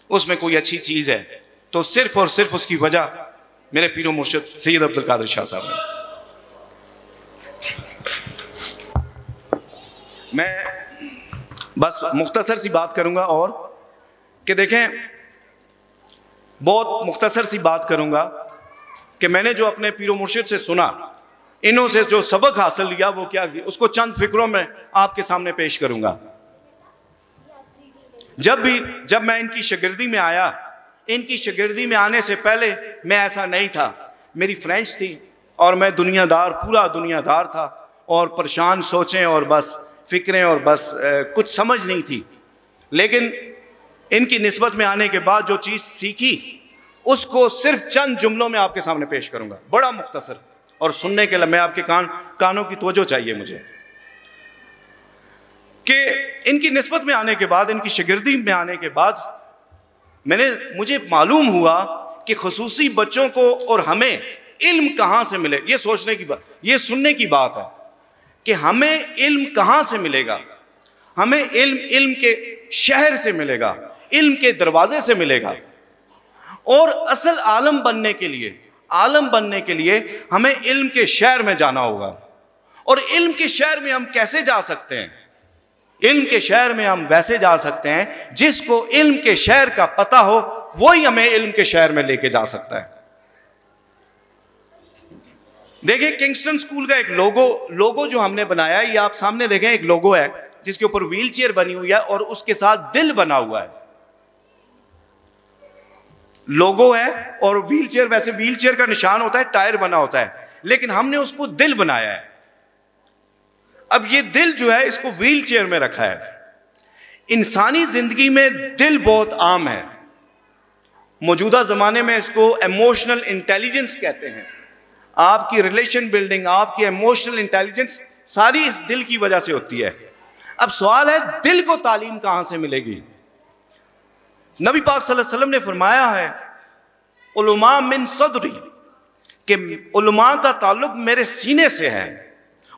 उसमें कोई अच्छी चीज़ है, तो सिर्फ और सिर्फ उसकी वजह मेरे पीरो मुर्शिद सैयद अब्दुल कादिर शाह साहब हैं। मैं बस मुख्तसर सी बात करूंगा, और कि देखें, बहुत मुख्तसर सी बात करूंगा कि मैंने जो अपने पीरो मुर्शिद से सुना, इन्हों से जो सबक हासिल लिया, वो क्या, उसको चंद फिक्रों में आपके सामने पेश करूंगा। जब मैं इनकी शागिर्दी में आया, इनकी शागिर्दी में आने से पहले मैं ऐसा नहीं था। मेरी फ्रेंच थी और मैं दुनियादार, पूरा दुनियादार था, और परेशान सोचें और बस फिक्रें और बस कुछ समझ नहीं थी। लेकिन इनकी निस्बत में आने के बाद जो चीज़ सीखी, उसको सिर्फ चंद जुमलों में आपके सामने पेश करूंगा, बड़ा मुख्तसर, और सुनने के लिए मैं आपके कानों की तवज्जो चाहिए मुझे। कि इनकी निस्बत में आने के बाद, इनकी शागिर्दी में आने के बाद मुझे मालूम हुआ कि खुसूसी बच्चों को और हमें इल्म कहाँ से मिले। ये सोचने की बात, ये सुनने की बात है कि हमें इल्म कहाँ से मिलेगा। हमें इल्म के शहर से मिलेगा, इल्म के दरवाजे से मिलेगा। और असल आलम बनने के लिए हमें इल्म के शहर में जाना होगा। और इल्म के शहर में हम कैसे जा सकते हैं? इल्म के शहर में हम वैसे जा सकते हैं जिसको इल्म के शहर का पता हो, वही हमें इल्म के शहर में लेके जा सकता है। देखिए, किंगस्टन स्कूल का एक लोगो जो हमने बनाया है, ये आप सामने देखें, एक लोगो है जिसके ऊपर व्हील चेयर बनी हुई है और उसके साथ दिल बना हुआ है। लोगो है और व्हील चेयर, वैसे व्हील चेयर का निशान होता है, टायर बना होता है, लेकिन हमने उसको दिल बनाया है। अब ये दिल जो है, इसको व्हील चेयर में रखा है। इंसानी जिंदगी में दिल बहुत आम है। मौजूदा जमाने में इसको इमोशनल इंटेलिजेंस कहते हैं। आपकी रिलेशन बिल्डिंग, आपकी इमोशनल इंटेलिजेंस सारी इस दिल की वजह से होती है। अब सवाल है, दिल को तालीम कहां से मिलेगी? नबी पाक सल्लल्लाहु अलैहि वसल्लम ने फरमाया है, उलमा मिन सदरी, कि उलमा का ताल्लुक मेरे सीने से है,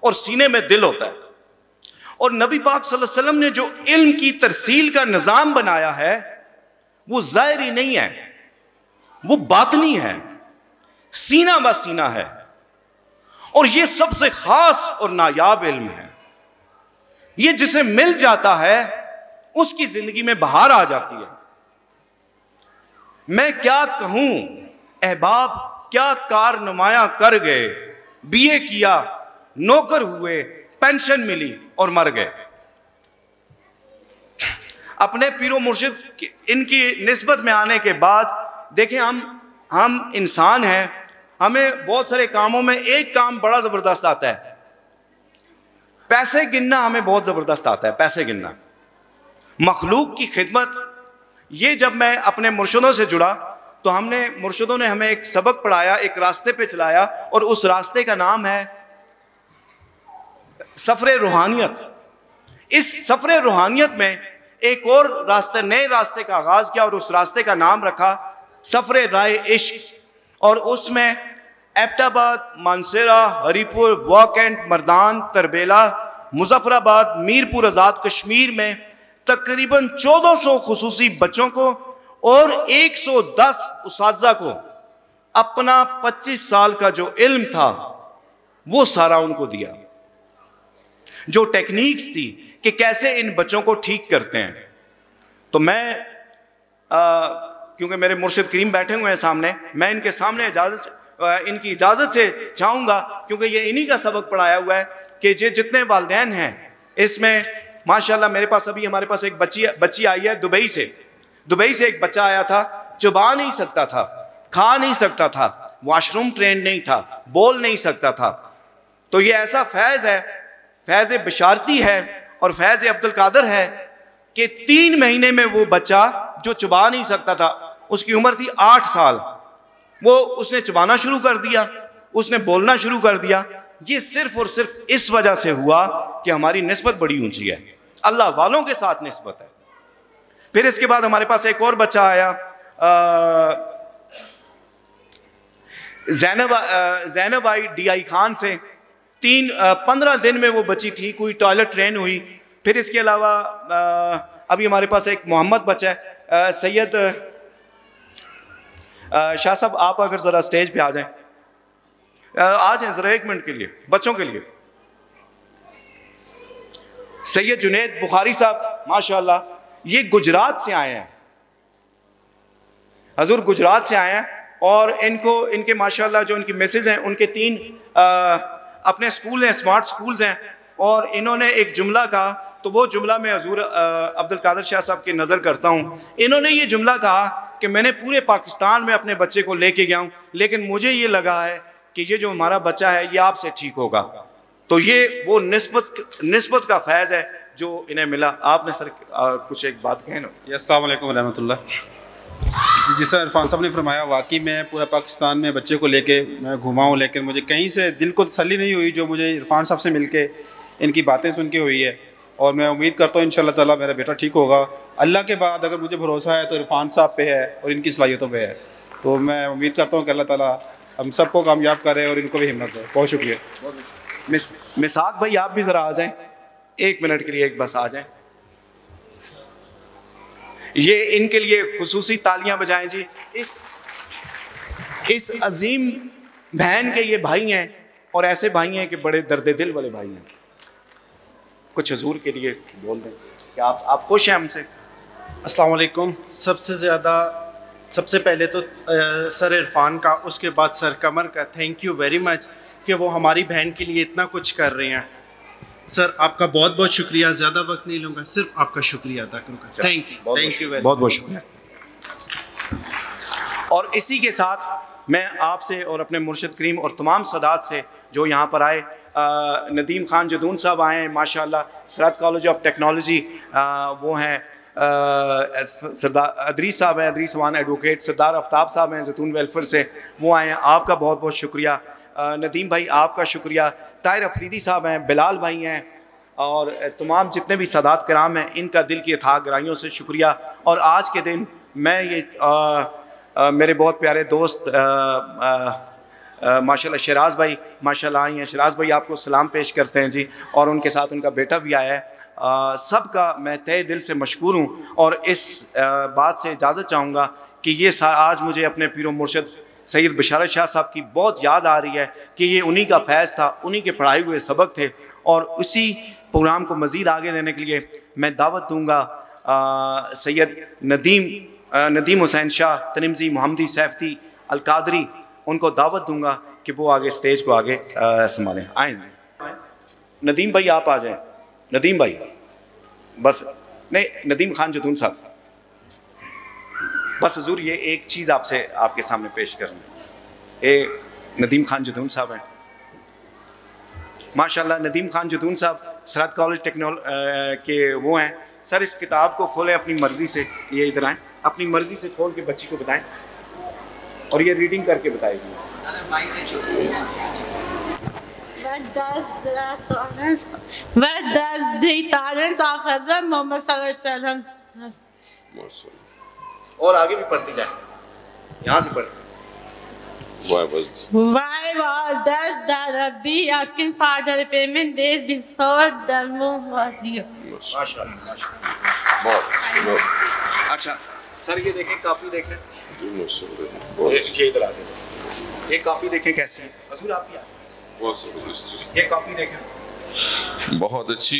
और सीने में दिल होता है। और नबी पाक सल्लल्लाहु अलैहि वसल्लम ने जो इल्म की तरसील का निज़ाम बनाया है, वो ज़ाहिरी नहीं है, वो बातनी है, सीना ब सीना है। और ये सबसे खास और नायाब इल्म है। ये जिसे मिल जाता है, उसकी जिंदगी में बहार आ जाती है। मैं क्या कहूं, अहबाब क्या कारनुमाया कर गए, बीए किया, नौकर हुए, पेंशन मिली और मर गए। अपने पीरो मुर्शिद इनकी निस्बत में आने के बाद देखें, हम इंसान हैं, हमें बहुत सारे कामों में एक काम बड़ा ज़बरदस्त आता है, पैसे गिनना हमें बहुत ज़बरदस्त आता है, पैसे गिनना, मखलूक की खिदमत। ये जब मैं अपने मुर्शिदों से जुड़ा तो मुर्शिदों ने हमें एक सबक पढ़ाया, एक रास्ते पे चलाया, और उस रास्ते का नाम है सफ़रे रूहानियत। इस सफ़रे रूहानियत में एक और रास्ते, नए रास्ते का आगाज़ किया, और उस रास्ते का नाम रखा सफ़रे राय इश्क। और उसमें एबटाबाद, मानसेरा, हरीपुर, वॉकेंट, मर्दान, तरबेला, मुजफ्फराबाद, मीरपुर आज़ाद कश्मीर में तकरीबन 1400 खुसूसी बच्चों को और 110 उसातिज़ा को अपना 25 साल का जो इल्म था वो सारा उनको दिया। जो टेक्निक्स थी कि कैसे इन बच्चों को ठीक करते हैं। तो मैं क्योंकि मेरे मुर्शिद करीम बैठे हुए हैं सामने, मैं इनके सामने इनकी इजाज़त से चाहूँगा, क्योंकि ये इन्हीं का सबक पढ़ाया हुआ है, कि ये जितने वालिदैन हैं इसमें माशाल्लाह मेरे पास अभी हमारे पास एक बच्ची आई है दुबई से एक बच्चा आया था, चबा नहीं सकता था, खा नहीं सकता था, वॉशरूम ट्रेन नहीं था, बोल नहीं सकता था। तो ये ऐसा फैज़ है, फैज़ बशारती है और फैज़ अब्दुल कादर है कि 3 महीने में वो बच्चा जो चबा नहीं सकता था, उसकी उम्र थी 8 साल, वो उसने चबाना शुरू कर दिया, उसने बोलना शुरू कर दिया। ये सिर्फ और सिर्फ इस वजह से हुआ कि हमारी निस्बत बड़ी ऊंची है, अल्लाह वालों के साथ निस्बत है। फिर इसके बाद हमारे पास एक और बच्चा आया ज़ैनब आई DI खान से। 15 दिन में वो बच्ची ठीक हुई, टॉयलेट ट्रेन हुई। फिर इसके अलावा अभी हमारे पास एक मोहम्मद बच्चा है, सैयद शाह साहब आप अगर ज़रा स्टेज पे आ जाएं, आ जाएं ज़रा 1 मिनट के लिए, बच्चों के लिए। सैयद जुनैद बुखारी साहब माशाल्लाह, ये गुजरात से आए हैं, हजूर गुजरात से आए हैं, और इनके माशाल्लाह जो इनकी मिसेज हैं उनके 3 अपने स्कूल हैं, स्मार्ट स्कूल्स हैं, और इन्होंने एक जुमला कहा, तो वो जुमला मैं हजूर अब्दुल कादर शाह साहब की नज़र करता हूँ। इन्होंने ये जुमला कहा कि मैंने पूरे पाकिस्तान में अपने बच्चे को लेके गया हूँ, लेकिन मुझे ये लगा है कि ये जो हमारा बच्चा है ये आपसे ठीक होगा। तो ये वो निस्बत का फैज़ है जो इन्हें मिला। आपने सर कुछ एक बात कहें ना। अस्सलाम वालेकुम रहमतुल्लाह। जिस तरह इरफान साहब ने फरमाया, वाकई मैं पूरा पाकिस्तान में बच्चे को लेके मैं घुमा हूँ, लेकिन मुझे कहीं से दिल को तसल्ली नहीं हुई जो मुझे इरफान साहब से मिलके इनकी बातें सुन के हुई है। और मैं उम्मीद करता हूँ इंशाल्लाह ताला मेरा बेटा ठीक होगा। अल्लाह के बाद अगर मुझे भरोसा है तो इरफान साहब पे है और इनकी सलाहियतों पे है। तो मैं उम्मीद करता हूँ कि अल्लाह ताला हम सबको कामयाब करे और इनको भी हिम्मत दे। बहुत शुक्रिया। मिसाक भाई आप भी ज़रा आ जाएँ 1 मिनट के लिए, एक बस आ जाएँ। ये इनके लिए खुसूसी तालियां बजाएं जी। इस अजीम बहन के ये भाई हैं, और ऐसे भाई हैं कि बड़े दर्द दिल वाले भाई हैं। कुछ हजूर के लिए बोल दें कि आप खुश हैं हमसे। अस्सलाम वालेकुम। सबसे पहले तो सर इरफान का, उसके बाद सर कमर का थैंक यू वेरी मच कि वो हमारी बहन के लिए इतना कुछ कर रहे हैं। सर आपका बहुत बहुत शुक्रिया। ज़्यादा वक्त नहीं लूँगा, सिर्फ आपका शुक्रिया अदा करूँगा। थैंक यू वेरी बहुत बहुत शुक्रिया। और इसी के साथ मैं आपसे और अपने मुर्शिद करीम और तमाम सादात से जो यहाँ पर आए, नदीम खान जदून साहब आए हैं माशाल्लाह, सरहद कॉलेज ऑफ टेक्नोलॉजी, वो हैं सरदार अदरीस साहब हैं, अदरीस वान एडवोकेट, सरदार आफ्ताब साहब हैं जैतून वेलफेयर से, वो आए हैं। आपका बहुत बहुत शुक्रिया। नदीम भाई आपका शुक्रिया। ताहिर अफरीदी साहब हैं, बिलाल भाई हैं, और तमाम जितने भी सादात कराम हैं, इनका दिल की अथाह गहराइयों से शुक्रिया। और आज के दिन मैं ये मेरे बहुत प्यारे दोस्त माशाल्लाह शराज भाई माशाल्लाह आई हैं। शराज भाई आपको सलाम पेश करते हैं जी, और उनके साथ उनका बेटा भी आया है। सबका मैं तहे दिल से मशकूर हूँ, और इस बात से इजाज़त चाहूँगा कि ये आज मुझे अपने पीरो मुर्शिद सैयद बशारत शाह साहब की बहुत याद आ रही है कि ये उन्हीं का फैज़ था, उन्हीं के पढ़ाए हुए सबक थे। और उसी प्रोग्राम को मज़ीद आगे देने के लिए मैं दावत दूँगा सैयद नदीम हुसैन शाह तनिमजी मोहम्मदी सैफ़ती अलकादरी, उनको दावत दूँगा कि वो आगे स्टेज को आगे संभालें। आए नदीम भाई आप आ जाएं। नदीम भाई बस नहीं, नदीम खान जदून साहब बस हजूर ये एक चीज़ आपसे आपके सामने पेश करना है। ये नदीम खान जदून साहब हैं माशाल्लाह। नदीम खान जदून साहब सरहद कॉलेज के वो हैं। सर इस किताब को खोलें अपनी मर्ज़ी से, ये इधर आएँ, अपनी मर्ज़ी से खोल के बच्ची को बताएं और ये रीडिंग करके बताएगी। What does the talents of Hazrat Muhammad sallallahu alaihi wasallam? और आगे भी पढ़ती जाए, यहाँ से पढ़। Why was the Rabbi asking for the repayment days before the moon was due? माशाल्लाह। अच्छा सर ये देखें, कापी देखें, ये इधर आ जाए। ये कापी देखें कैसी है हजूर, आप ही ये कापी देखें। बहुत अच्छी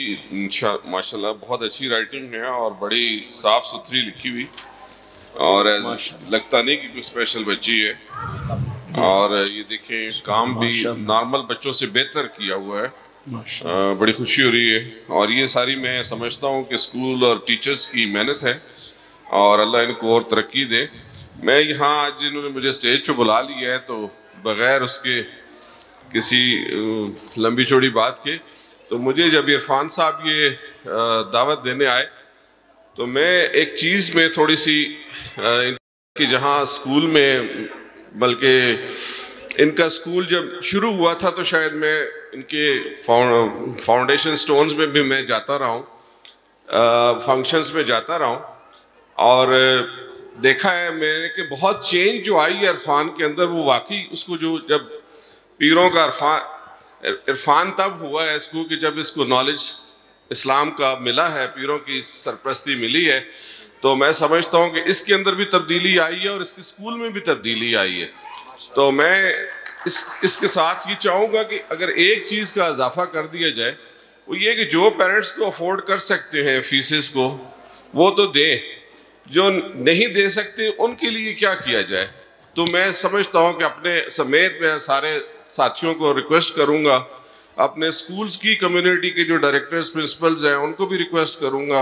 माशाल्लाह, बहुत अच्छी राइटिंग है और बड़ी साफ सुथरी लिखी हुई, और लगता नहीं कि कोई स्पेशल बच्ची है। और ये देखें काम भी नॉर्मल बच्चों से बेहतर किया हुआ है। बड़ी खुशी हो रही है और ये सारी मैं समझता हूँ कि स्कूल और टीचर्स की मेहनत है और अल्लाह इनको और तरक्की दे। मैं यहाँ आज इन्होंने मुझे स्टेज पे बुला लिया है तो बग़ैर उसके किसी लंबी चौड़ी बात के, तो मुझे जब इरफान साहब ये दावत देने आए तो मैं एक चीज़ में थोड़ी सी कि जहाँ स्कूल में, बल्कि इनका स्कूल जब शुरू हुआ था तो शायद मैं इनके फाउंडेशन स्टोन्स में भी मैं जाता रहा हूँ, फंक्शंस में जाता रहा हूँ और देखा है मैंने कि बहुत चेंज जो आई है इरफान के अंदर, वो वाकई उसको जो जब पीरों का इरफान तब हुआ है इसको कि जब इसको नॉलेज इस्लाम का मिला है, पीरों की सरपरस्ती मिली है, तो मैं समझता हूँ कि इसके अंदर भी तब्दीली आई है और इसके स्कूल में भी तब्दीली आई है। तो मैं इसके साथ ये चाहूँगा कि अगर एक चीज़ का इजाफा कर दिया जाए वो ये कि जो पेरेंट्स तो अफोर्ड कर सकते हैं फीसेस को वो तो दें, जो नहीं दे सकते उनके लिए क्या किया जाए। तो मैं समझता हूँ कि अपने समेत मैं सारे साथियों को रिक्वेस्ट करूँगा, अपने स्कूल्स की कम्युनिटी के जो डायरेक्टर्स प्रिंसिपल्स हैं उनको भी रिक्वेस्ट करूँगा,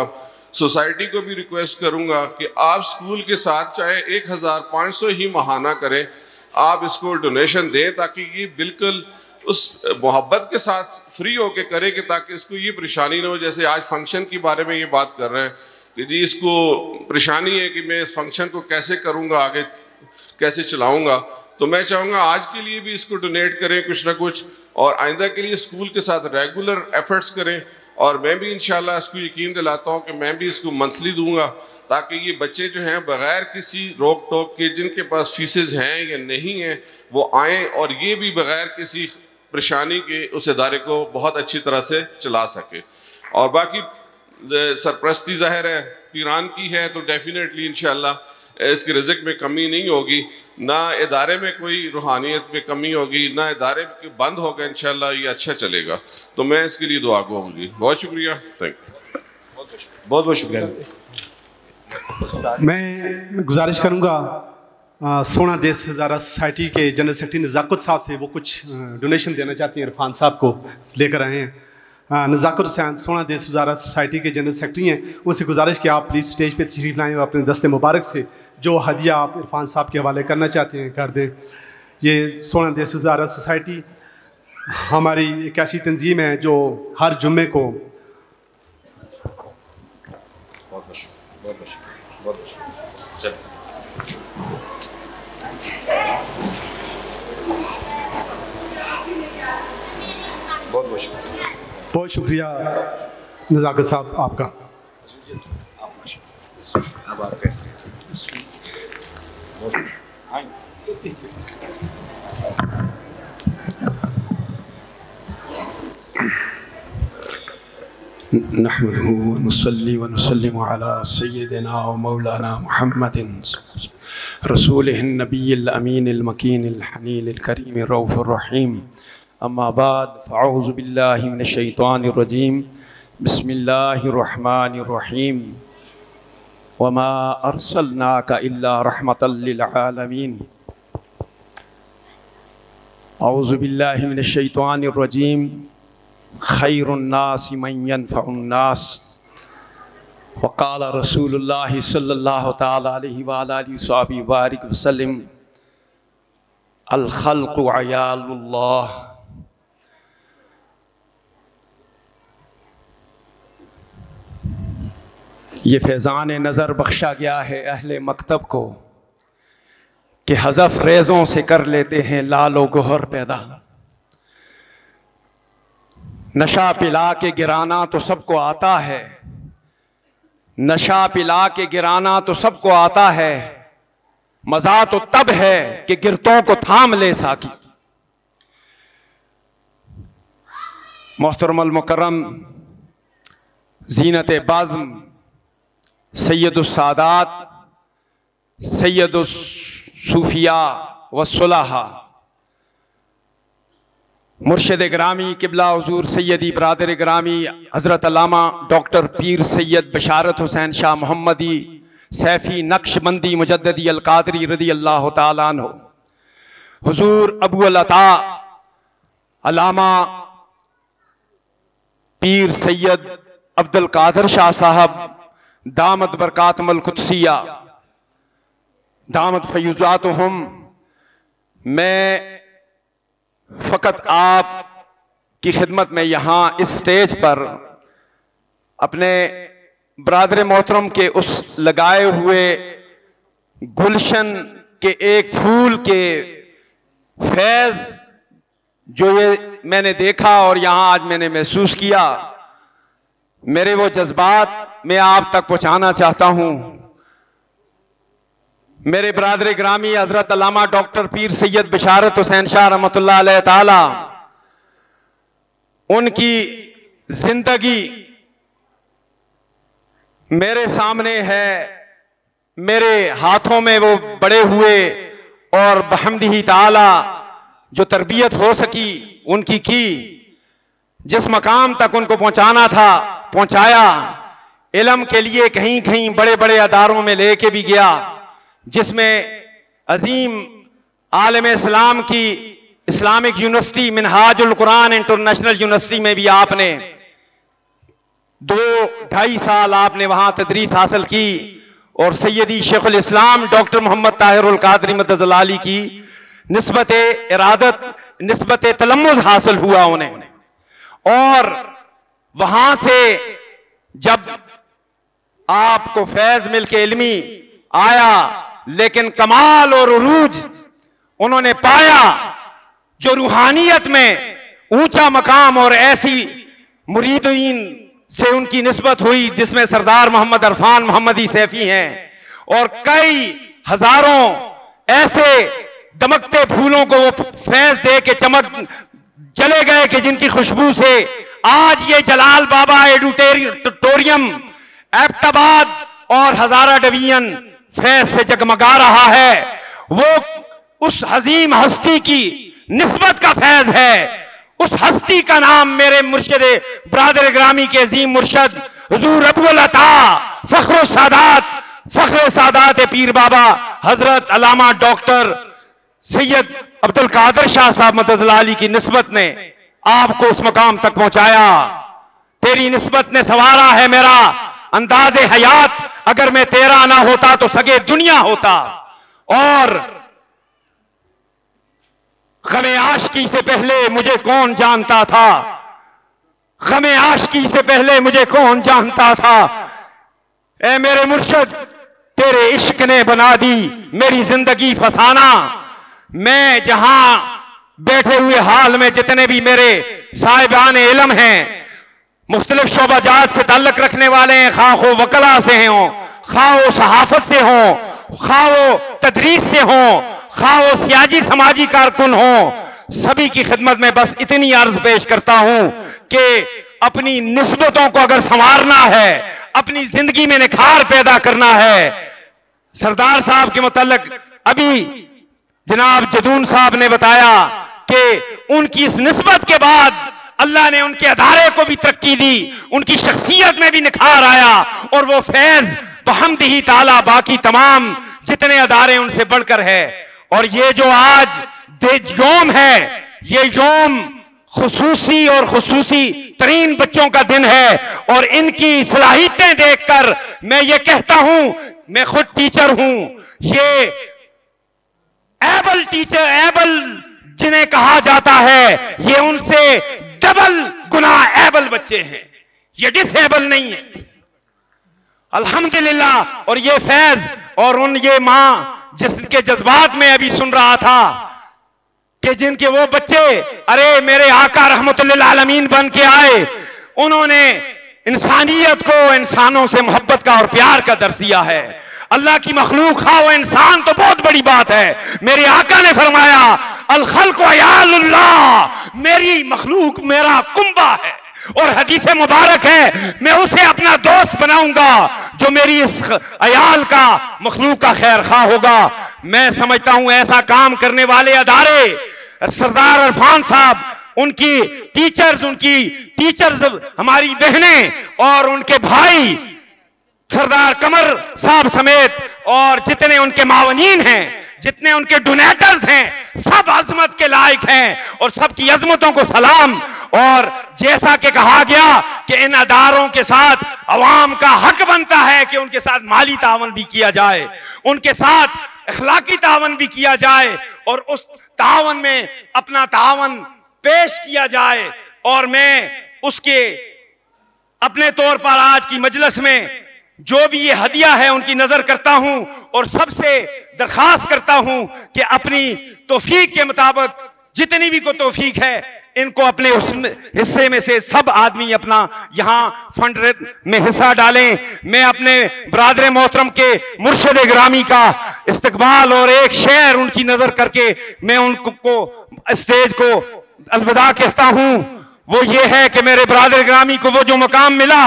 सोसाइटी को भी रिक्वेस्ट करूँगा कि आप स्कूल के साथ चाहे 1500 ही माहाना करें, आप इसको डोनेशन दें ताकि ये बिल्कुल उस मोहब्बत के साथ फ्री होके करे कि ताकि इसको ये परेशानी ना हो। जैसे आज फंक्शन के बारे में ये बात कर रहे हैं कि जी इसको परेशानी है कि मैं इस फंक्शन को कैसे करूँगा, आगे कैसे चलाऊँगा, तो मैं चाहूँगा आज के लिए भी इसको डोनेट करें कुछ ना कुछ और आइंदा के लिए स्कूल के साथ रेगुलर एफर्ट्स करें। और मैं भी इंशाल्लाह इसको यकीन दिलाता हूँ कि मैं भी इसको मंथली दूंगा ताकि ये बच्चे जो हैं बग़ैर किसी रोक टोक के, जिनके पास फीसेस हैं या नहीं हैं, वो आएँ और ये भी बग़ैर किसी परेशानी के उस इदारे को बहुत अच्छी तरह से चला सके। और बाकी सरपरस्ती ज़ाहिर है पीरान की है तो डेफिनेटली इंशाल्लाह इसके रिज़्क़ में कमी नहीं होगी, ना इदारे में कोई रूहानियत में कमी होगी, ना इदारे बंद होगा, इंशाल्लाह ये अच्छा चलेगा। तो मैं इसके लिए दुआ गो हूँ जी। बहुत शुक्रिया, थैंक यू, बहुत बहुत शुक्रिया। मैं गुजारिश करूँगा सोना देश हज़ारा सोसाइटी के जनरल सेक्रेटरी नज़ाकत साहब से, वो कुछ डोनेशन देना चाहते हैं, इरफान साहब को लेकर आए हैं। नज़ाकत हुसैन सोना देश हज़ारा सोसाइटी के जनरल सेक्रेटरी हैं, उनसे गुजारिश कि आप प्लीज़ स्टेज पे तशरीफ़ लाएँ और अपने दस्ते मुबारक से जो हदिया आप इरफान साहब के हवाले करना चाहते हैं कर दें। ये सोना देश हज़ारा सोसाइटी हमारी एक ऐसी तंजीम है जो हर जुम्मे को बहुत शुक्रिया नज़ाकत साहब आपका। अब आपका नहमदुहु व नुसल्ली व नुसल्लिमु अला सय्यिदिना व मौलाना मुहम्मदिन रसूलिहिन नबिय्यिल अमीनिल मकीनिल हनीलिल करीमिर रऊफिर रहीम। अम्मा बाद फ़अऊज़ु बिल्लाहि मिनश शैतानिर रजीम। बिस्मिल्लाहिर रहमानिर रहीम। वमा अर्सलनाका इल्ला रहमतल लिल आलमीन। अऊज़ु बिल्लाहि मिनश शैतानिर रजीम। खैरुन्नास मन यनफ़उन्नास वक़ाल रसूलुल्लाह सल्लल्लाहु तआला अलैहि व आलिहि वसल्लम अल खल्क़ु अयालुल्लाह। ये फैज़ान नज़र बख्शा गया है अहले मकतब को कि हज़फ रेज़ों से कर लेते हैं लालो गोहर पैदा। नशा पिला के गिराना तो सबको आता है, नशा पिला के गिराना तो सबको आता है, मज़ा तो तब है कि गिरतों को थाम ले साकी। मोहतरम मुकर्रम ज़ीनत बाज़्म सैयदुस सादात सैयदुस सूफिया व सुलहा मुर्शिद ग्रामी किबला हुजूर सैयदी बरादर ग्रामी हज़रत अल्लामा डॉक्टर पीर सैयद बशारत हुसैन शाह मोहम्मदी सैफ़ी नक्शबंदी मुजद्ददी अल कादरी रज़ी अल्लाह तआला अन्हु, हुजूर अबू अल अता अल्लामा पीर सैयद अब्दुल कादर शाह साहब दामत बरकातुल कुदसिया दामत फयूजातुहुम, मैं फ़कत आप की खिदमत में यहाँ इस स्टेज पर अपने बरादर मोहतरम के उस लगाए हुए गुलशन के एक फूल के फैज़ जो ये मैंने देखा और यहाँ आज मैंने महसूस किया, मेरे वो जज्बात मैं आप तक पहुँचाना चाहता हूँ। मेरे बरादर ग्रामी हजरत अल्लामा डॉक्टर पीर सैयद बिशारत हुसैन शाह रहमतुल्लाह अलैह ताला, उनकी जिंदगी मेरे सामने है, मेरे हाथों में वो बड़े हुए और बहम्दिही ताला जो तरबियत हो सकी उनकी की, जिस मकाम तक उनको पहुंचाना था पहुंचाया। इल्म के लिए कहीं कहीं बड़े बड़े अदारों में लेके भी गया, जिसमें अजीम आलम इस्लाम की Islamic university Minhajul Quran international university में भी आपने 2-2.5 साल आपने वहां तदरीस हासिल की और सैयदी शेखुल इस्लाम डॉक्टर मोहम्मद ताहिरुल कादरी मददलाली की निस्बत इरादत निस्बत तलम्मुज़ हासिल हुआ उन्हें। और वहां से जब आपको फैज मिल के इल्मी आया, लेकिन कमाल और उरूज उन्होंने पाया जो रूहानियत में ऊंचा मकाम और ऐसी मुरीदीन से उनकी निस्बत हुई जिसमें सरदार मोहम्मद अरफान मोहम्मदी सैफी हैं और कई हजारों ऐसे दमकते फूलों को वो फैज दे के चमक चले गए कि जिनकी खुशबू से आज ये जलाल बाबा एडिटोरियम एबटाबाद और हजारा डिवीजन फैज से जगमगा रहा है। वो उस हजीम हस्ती की निस्बत का फैज है। उस हस्ती का नाम मेरे मुर्शिद बरादर ग्रामी के अजीम मुर्शद हुजूर अबुल अता फख्र सादात पीर बाबा हजरत अल्लामा डॉक्टर सैयद अब्दुल कादर शाह साहब मददलाली की निस्बत ने आपको उस मकाम तक पहुंचाया। तेरी निस्बत ने सवारा है मेरा अंदाज़े हयात, अगर मैं तेरा ना होता तो सगे दुनिया होता। और गमे आशिकी से पहले मुझे कौन जानता था, गमे आशिकी से पहले मुझे कौन जानता था। ए मेरे मुर्शद, तेरे इश्क ने बना दी मेरी जिंदगी फसाना। मैं जहां बैठे हुए हाल में जितने भी मेरे साहिबान इल्म हैं, मुख्तलिफ शोबाजात से ताल्लुक रखने वाले हैं, खा वो वकला से हों, खा वो सहाफत से हों, खा वो तदरीस से हों, खा वो सियाजी समाजी कारकुन हों, सभी की खिदमत में बस इतनी अर्ज पेश करता हूं कि अपनी निस्बतों को अगर संवारना है, अपनी जिंदगी में निखार पैदा करना है। सरदार साहब के मुतल्लिक अभी जनाब जदून साहब ने बताया कि उनकी इस निस्बत के बाद अल्लाह ने उनके अदारे को भी तरक्की दी, उनकी शख्सियत में भी निखार आया और वो फैज बहम्दिही ताला बाकी तमाम जितने अदारे उनसे बढ़कर है। और ये जो आज योम है, ये योम खुसूसी और खुसूसी तरीन बच्चों का दिन है और इनकी सलाहियतें देखकर मैं ये कहता हूं, मैं खुद टीचर हूं, ये एबल टीचर, एबल जिन्हें कहा जाता है, ये उनसे डबल गुना एबल बच्चे हैं, ये डिसेबल नहीं है अल्हम्दुलिल्लाह। और ये फैज और उन ये मां जिसके जज्बात में अभी सुन रहा था कि जिनके वो बच्चे अरे मेरे आका रहमतुल्लिल आलमीन बन के आए, उन्होंने इंसानियत को, इंसानों से मोहब्बत का और प्यार का दर्स दिया है। अल्लाह की मखलूक खाओ इंसान तो बहुत बड़ी बात है। मेरे आका ने फरमाया अल खल्क़ु अयालुल्लाह, मेरी मखलूक मेरा कुंबा है। और हदीस मुबारक है, मैं उसे अपना दोस्त बनाऊंगा जो मेरी इस अयाल का मखलूक का खैर खा होगा। मैं समझता हूं ऐसा काम करने वाले अदारे, सरदार अरफान साहब, उनकी टीचर्स हमारी बहनें और उनके भाई सरदार कमर साहब समेत और जितने उनके मावनीन हैं, जितने उनके डोनेटर्स हैं सब अजमत के लायक हैं और सबकी अजमतों को सलाम। और जैसा कि कहा गया कि इन अदारों के साथ अवाम का हक बनता है कि उनके साथ माली तावन भी किया जाए, उनके साथ अखलाकी तावन भी किया जाए और उस तावन में अपना तावन पेश किया जाए। और मैं उसके अपने तौर पर आज की मजलिस में जो भी ये हदिया है उनकी नजर करता हूं और सबसे दरखास्त करता हूं कि अपनी तौफीक के मुताबिक जितनी भी को तौफीक है इनको अपने उस हिस्से में से सब आदमी अपना यहां फंड में हिस्सा डालें। मैं अपने बरादर मोहतरम के मुर्शिद ग्रामी का इस्तकबाल और एक शेर उनकी नजर करके मैं उनको स्टेज को अलविदा कहता हूं। वो ये है कि मेरे बरादर ग्रामी को वो जो मुकाम मिला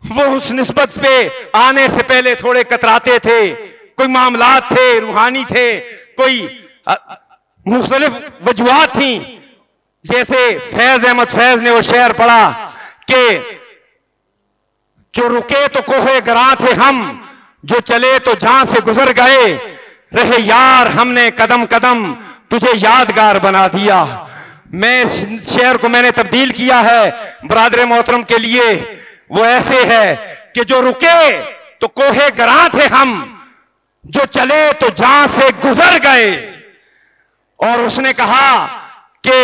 वो उस निस्बत पे आने से पहले थोड़े कतराते थे, कोई मामलात थे, रूहानी थे, कोई मुख्तलिफ वजूहात थी। जैसे फैज अहमद फैज ने वो शेर पढ़ा कि जो रुके तो कोहे गरा थे हम, जो चले तो जहां से गुजर गए, रहे यार हमने कदम कदम तुझे यादगार बना दिया। मैं इस शेर को मैंने तब्दील किया है बरादर मोहतरम के लिए। वो ऐसे है कि जो रुके तो कोहे गरा थे हम, जो चले तो जहां से गुजर गए। और उसने कहा कि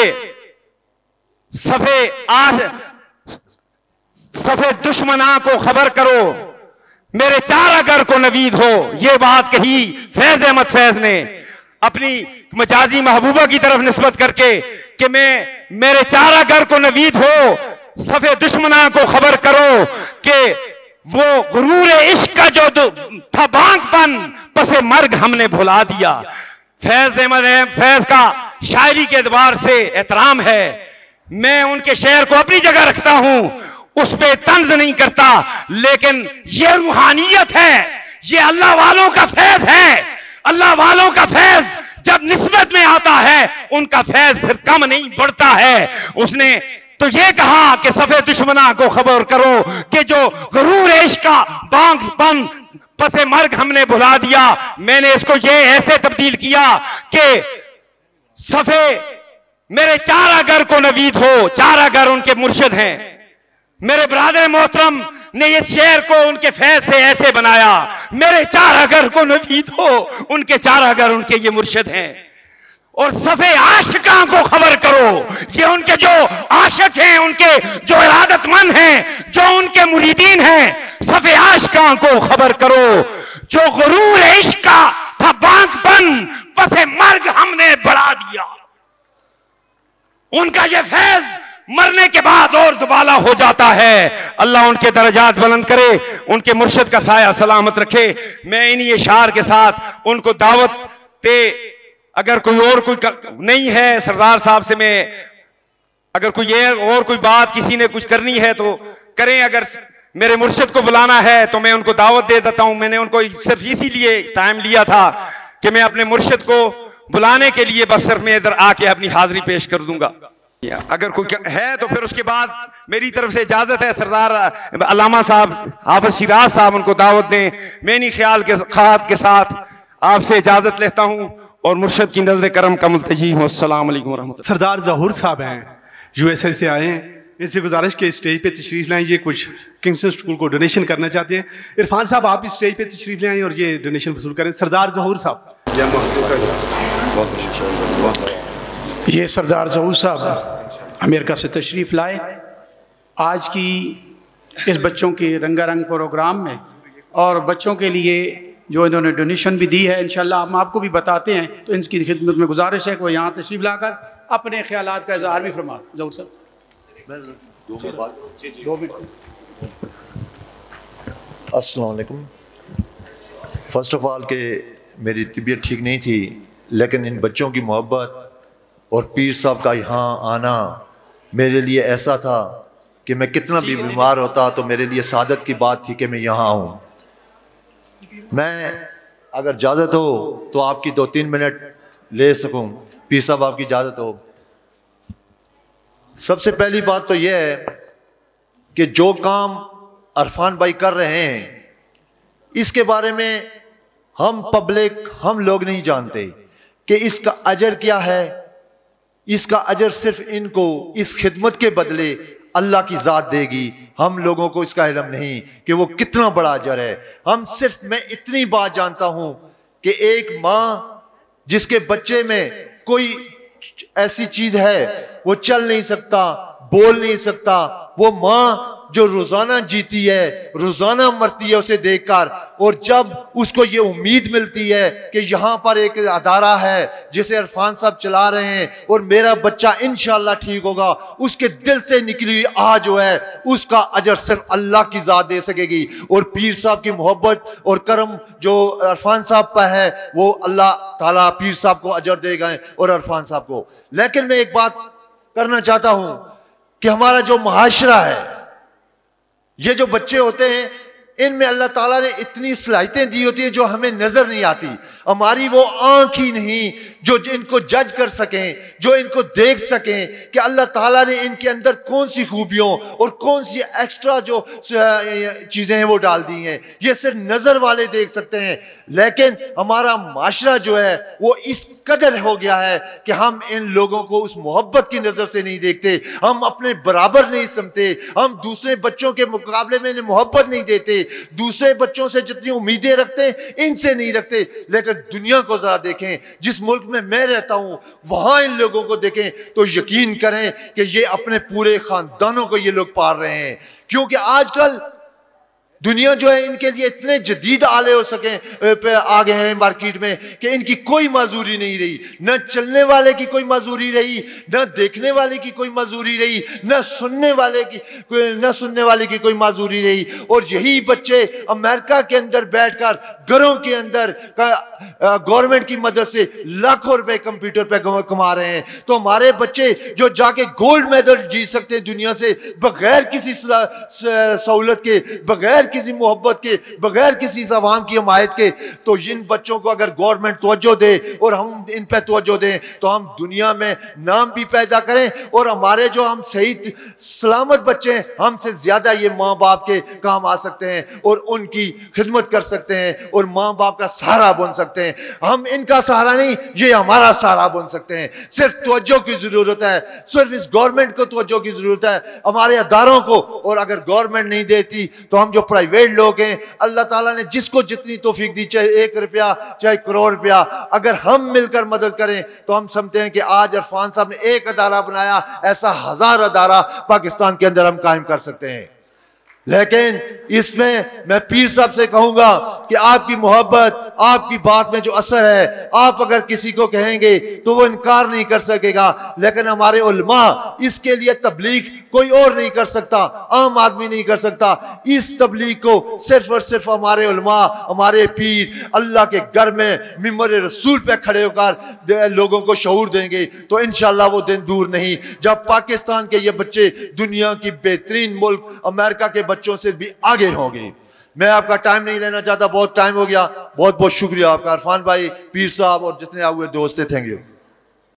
सफे दुश्मना को खबर करो, मेरे चारागर को नवीद हो। ये बात कही फैज अहमद फैज ने अपनी मजाजी महबूबा की तरफ निस्बत करके कि मेरे चारागर को नवीद हो, सफे दुश्मना को खबर करो कि वो गुरूर इश्क का जो था बांगपन पसे मर्ग हमने भुला दिया। फैज अहमद फैज का शायरी के एतबार से एहतराम है। मैं उनके शेर को अपनी जगह रखता हूं, उस पे तंज नहीं करता, लेकिन ये रूहानियत है, ये अल्लाह वालों का फैज है। अल्लाह वालों का फैज जब निस्बत में आता है उनका फैज फिर कम नहीं बढ़ता है। उसने तो ये कहा कि सफे दुश्मना को खबर करो कि जो गुरूर इश्क का बांगपन पसे मर्ग हमने भुला दिया। मैंने इसको ये ऐसे तब्दील किया कि सफे मेरे चारागर को नवीद हो, चारागर उनके मुर्शिद हैं। मेरे बरादर मोहतरम ने ये शेर को उनके फैज से ऐसे बनाया, मेरे चारागर को नवीद हो, उनके चारागर उनके ये मुर्शिद हैं। और सफे आशिकां को खबर करो, ये उनके जो आशिक हैं, उनके जो इरादतमंद हैं, जो उनके मुरीदीन हैं, सफे आशिकां को खबर करो, जो गुरूर इश्क का था बांगपन पसे मर्ग हमने बढ़ा दिया। उनका ये फैज मरने के बाद और दुबाला हो जाता है। अल्लाह उनके दर्जात बुलंद करे, उनके मुर्शिद का साया सलामत रखे। मैं इन्हीं इशार के साथ उनको दावत दे, अगर कोई और कोई नहीं है सरदार साहब से, मैं अगर कोई ये और कोई बात किसी ने कुछ करनी है तो करें, अगर मेरे मुर्शिद को बुलाना है तो मैं उनको दावत दे देता हूं। मैंने उनको सिर्फ इसीलिए टाइम लिया था कि मैं अपने मुर्शिद को बुलाने के लिए बस सिर्फ मैं इधर आके अपनी हाजिरी पेश कर दूंगा। अगर कोई है तो फिर उसके बाद मेरी तरफ से इजाजत है। सरदार अल्लामा साहब हाफिज शिराज साहब उनको दावत दें। मैं नहीं ख्याल के खात के साथ आपसे इजाजत लेता हूं और मुर्शिद की नजर करम का मुल्तजी हूं। अस्सलाम वालेकुम रहमतुल्लाह। सरदार ज़हूर साहब हैं, यूएसए से आए हैं, इनसे गुजारिश के स्टेज पे तशरीफ लाएं। ये कुछ किंगस्टन स्कूल को डोनेशन करना चाहते हैं। इरफान साहब आप इस स्टेज पे तशरीफ लाएं और ये डोनेशन वसूल करें। सरदार ज़हूर साहब। ये सरदार ज़हूर साहब अमेरिका से तशरीफ़ लाए आज की इस बच्चों के रंगारंग प्रोग्राम में, और बच्चों के लिए जो इन्होंने डोनेशन भी दी है इंशाल्लाह हम आपको भी बताते हैं। तो इनकी खिदमत में गुजारिश है कि वो यहाँ तशरीफ़ लाकर अपने ख्यालात का इज़हार भी फरमा। ज़हूर साहब 2 मिनट। अस्सलाम वालेकुम। फ़र्स्ट ऑफ़ ऑल कि मेरी तबीयत ठीक नहीं थी, लेकिन इन बच्चों की मोहब्बत और पीर साहब का यहाँ आना मेरे लिए ऐसा था कि मैं कितना भी बीमार होता तो मेरे लिए सादत की बात थी कि मैं यहाँ आऊँ। मैं अगर इजाज़त हो तो आपकी 2-3 मिनट ले सकूँ, पीर साहब आपकी इजाज़त हो। सबसे पहली बात तो यह है कि जो काम अरफान भाई कर रहे हैं इसके बारे में हम पब्लिक, हम लोग नहीं जानते कि इसका अजर क्या है। इसका अजर सिर्फ इनको इस खिदमत के बदले अल्लाह की ज़ात देगी। हम लोगों को इसका इल्म नहीं कि वो कितना बड़ा अजर है। हम सिर्फ, मैं इतनी बात जानता हूं कि एक माँ जिसके बच्चे में कोई ऐसी चीज है, वो चल नहीं सकता, बोल नहीं सकता, वो माँ जो रोजाना जीती है, रोजाना मरती है उसे देखकर, और जब उसको ये उम्मीद मिलती है कि यहाँ पर एक अदारा है जिसे इरफान साहब चला रहे हैं और मेरा बच्चा इंशाल्लाह ठीक होगा, उसके दिल से निकली हुई आह जो है उसका अजर सिर्फ अल्लाह की ज़ात दे सकेगी। और पीर साहब की मोहब्बत और करम जो इरफान साहब पर है वो अल्लाह ताला पीर साहब को अजर देगा और इरफान साहब को। लेकिन मैं एक बात करना चाहता हूँ कि हमारा जो मुआशरा है, ये जो बच्चे होते हैं, इनमें अल्लाह ताला ने इतनी सलाहियतें दी होती है जो हमें नजर नहीं आती। हमारी वो आंख ही नहीं जो इनको जज कर सकें, जो इनको देख सकें कि अल्लाह ताला ने इनके अंदर कौन सी खूबियों और कौन सी एक्स्ट्रा जो चीजें हैं वो डाल दी हैं। ये सिर्फ नजर वाले देख सकते हैं। लेकिन हमारा माशरा जो है वो इस कदर हो गया है कि हम इन लोगों को उस मोहब्बत की नजर से नहीं देखते, हम अपने बराबर नहीं समझते, हम दूसरे बच्चों के मुकाबले में मोहब्बत नहीं देते, दूसरे बच्चों से जितनी उम्मीदें रखते हैं इनसे नहीं रखते। लेकिन दुनिया को जरा देखें, जिस मुल्क में मैं रहता हूं वहां इन लोगों को देखें तो यकीन करें कि ये अपने पूरे खानदानों को ये लोग पाल रहे हैं। क्योंकि आजकल दुनिया जो है इनके लिए इतने जदीद आले हो सके आ गए हैं मार्केट में कि इनकी कोई माजूरी नहीं रही, न चलने वाले की कोई माजूरी रही, न देखने वाले की कोई माजूरी रही, न सुनने वाले की कोई माजूरी रही। और यही बच्चे अमेरिका के अंदर बैठकर घरों के अंदर गवर्नमेंट की मदद से लाखों रुपए कंप्यूटर पे कमा रहे हैं। तो हमारे बच्चे जो जाके गोल्ड मेडल जीत सकते हैं दुनिया से बगैर किसी सहूलत के, बगैर किसी मोहब्बत के, बगैर किसी अवाम की हमायत के, तो इन बच्चों को अगर गवर्नमेंट तवज्जो दे और हम इन पे तवज्जो दें तो हम दुनिया में नाम भी पैदा करें। और हमारे जो हम सही सलामत बच्चे हैं, हमसे ज्यादा ये माँ बाप के काम आ सकते हैं और उनकी खिदमत कर सकते हैं और माँ बाप का सहारा बन सकते हैं। हम इनका सहारा नहीं, ये हमारा सहारा बन सकते हैं। सिर्फ तवज्जो की जरूरत है, सिर्फ इस गवर्नमेंट को तवज्जो की जरूरत है, हमारे अदारों को। और अगर गवर्नमेंट नहीं देती तो हम जो प्राइवेट लोग हैं, अल्लाह ताला ने जिसको जितनी तौफीक दी, चाहे 1 रुपया चाहे करोड़ रुपया, अगर हम मिलकर मदद करें तो हम समझते हैं कि आज इरफान साहब ने एक अदारा बनाया, ऐसा 1000 अदारा पाकिस्तान के अंदर हम कायम कर सकते हैं। लेकिन इसमें मैं पीर साहब से कहूंगा कि आपकी मोहब्बत, आपकी बात में जो असर है, आप अगर किसी को कहेंगे तो वो इनकार नहीं कर सकेगा। लेकिन हमारे उलमा, इसके लिए तबलीग कोई और नहीं कर सकता, आम आदमी नहीं कर सकता। इस तबलीग को सिर्फ और सिर्फ हमारे उलमा, हमारे पीर अल्लाह के घर में मिंबर रसूल पे खड़े होकर लोगों को शऊर देंगे तो इंशाल्लाह वो दिन दूर नहीं जब पाकिस्तान के ये बच्चे दुनिया की बेहतरीन मुल्क अमेरिका के बच्चों से भी आगे होंगे। मैं आपका टाइम नहीं लेना चाहता, बहुत टाइम हो गया। बहुत बहुत शुक्रिया आपका इरफान भाई, पीर साहब और जितने हुए दोस्त थे। Thank you.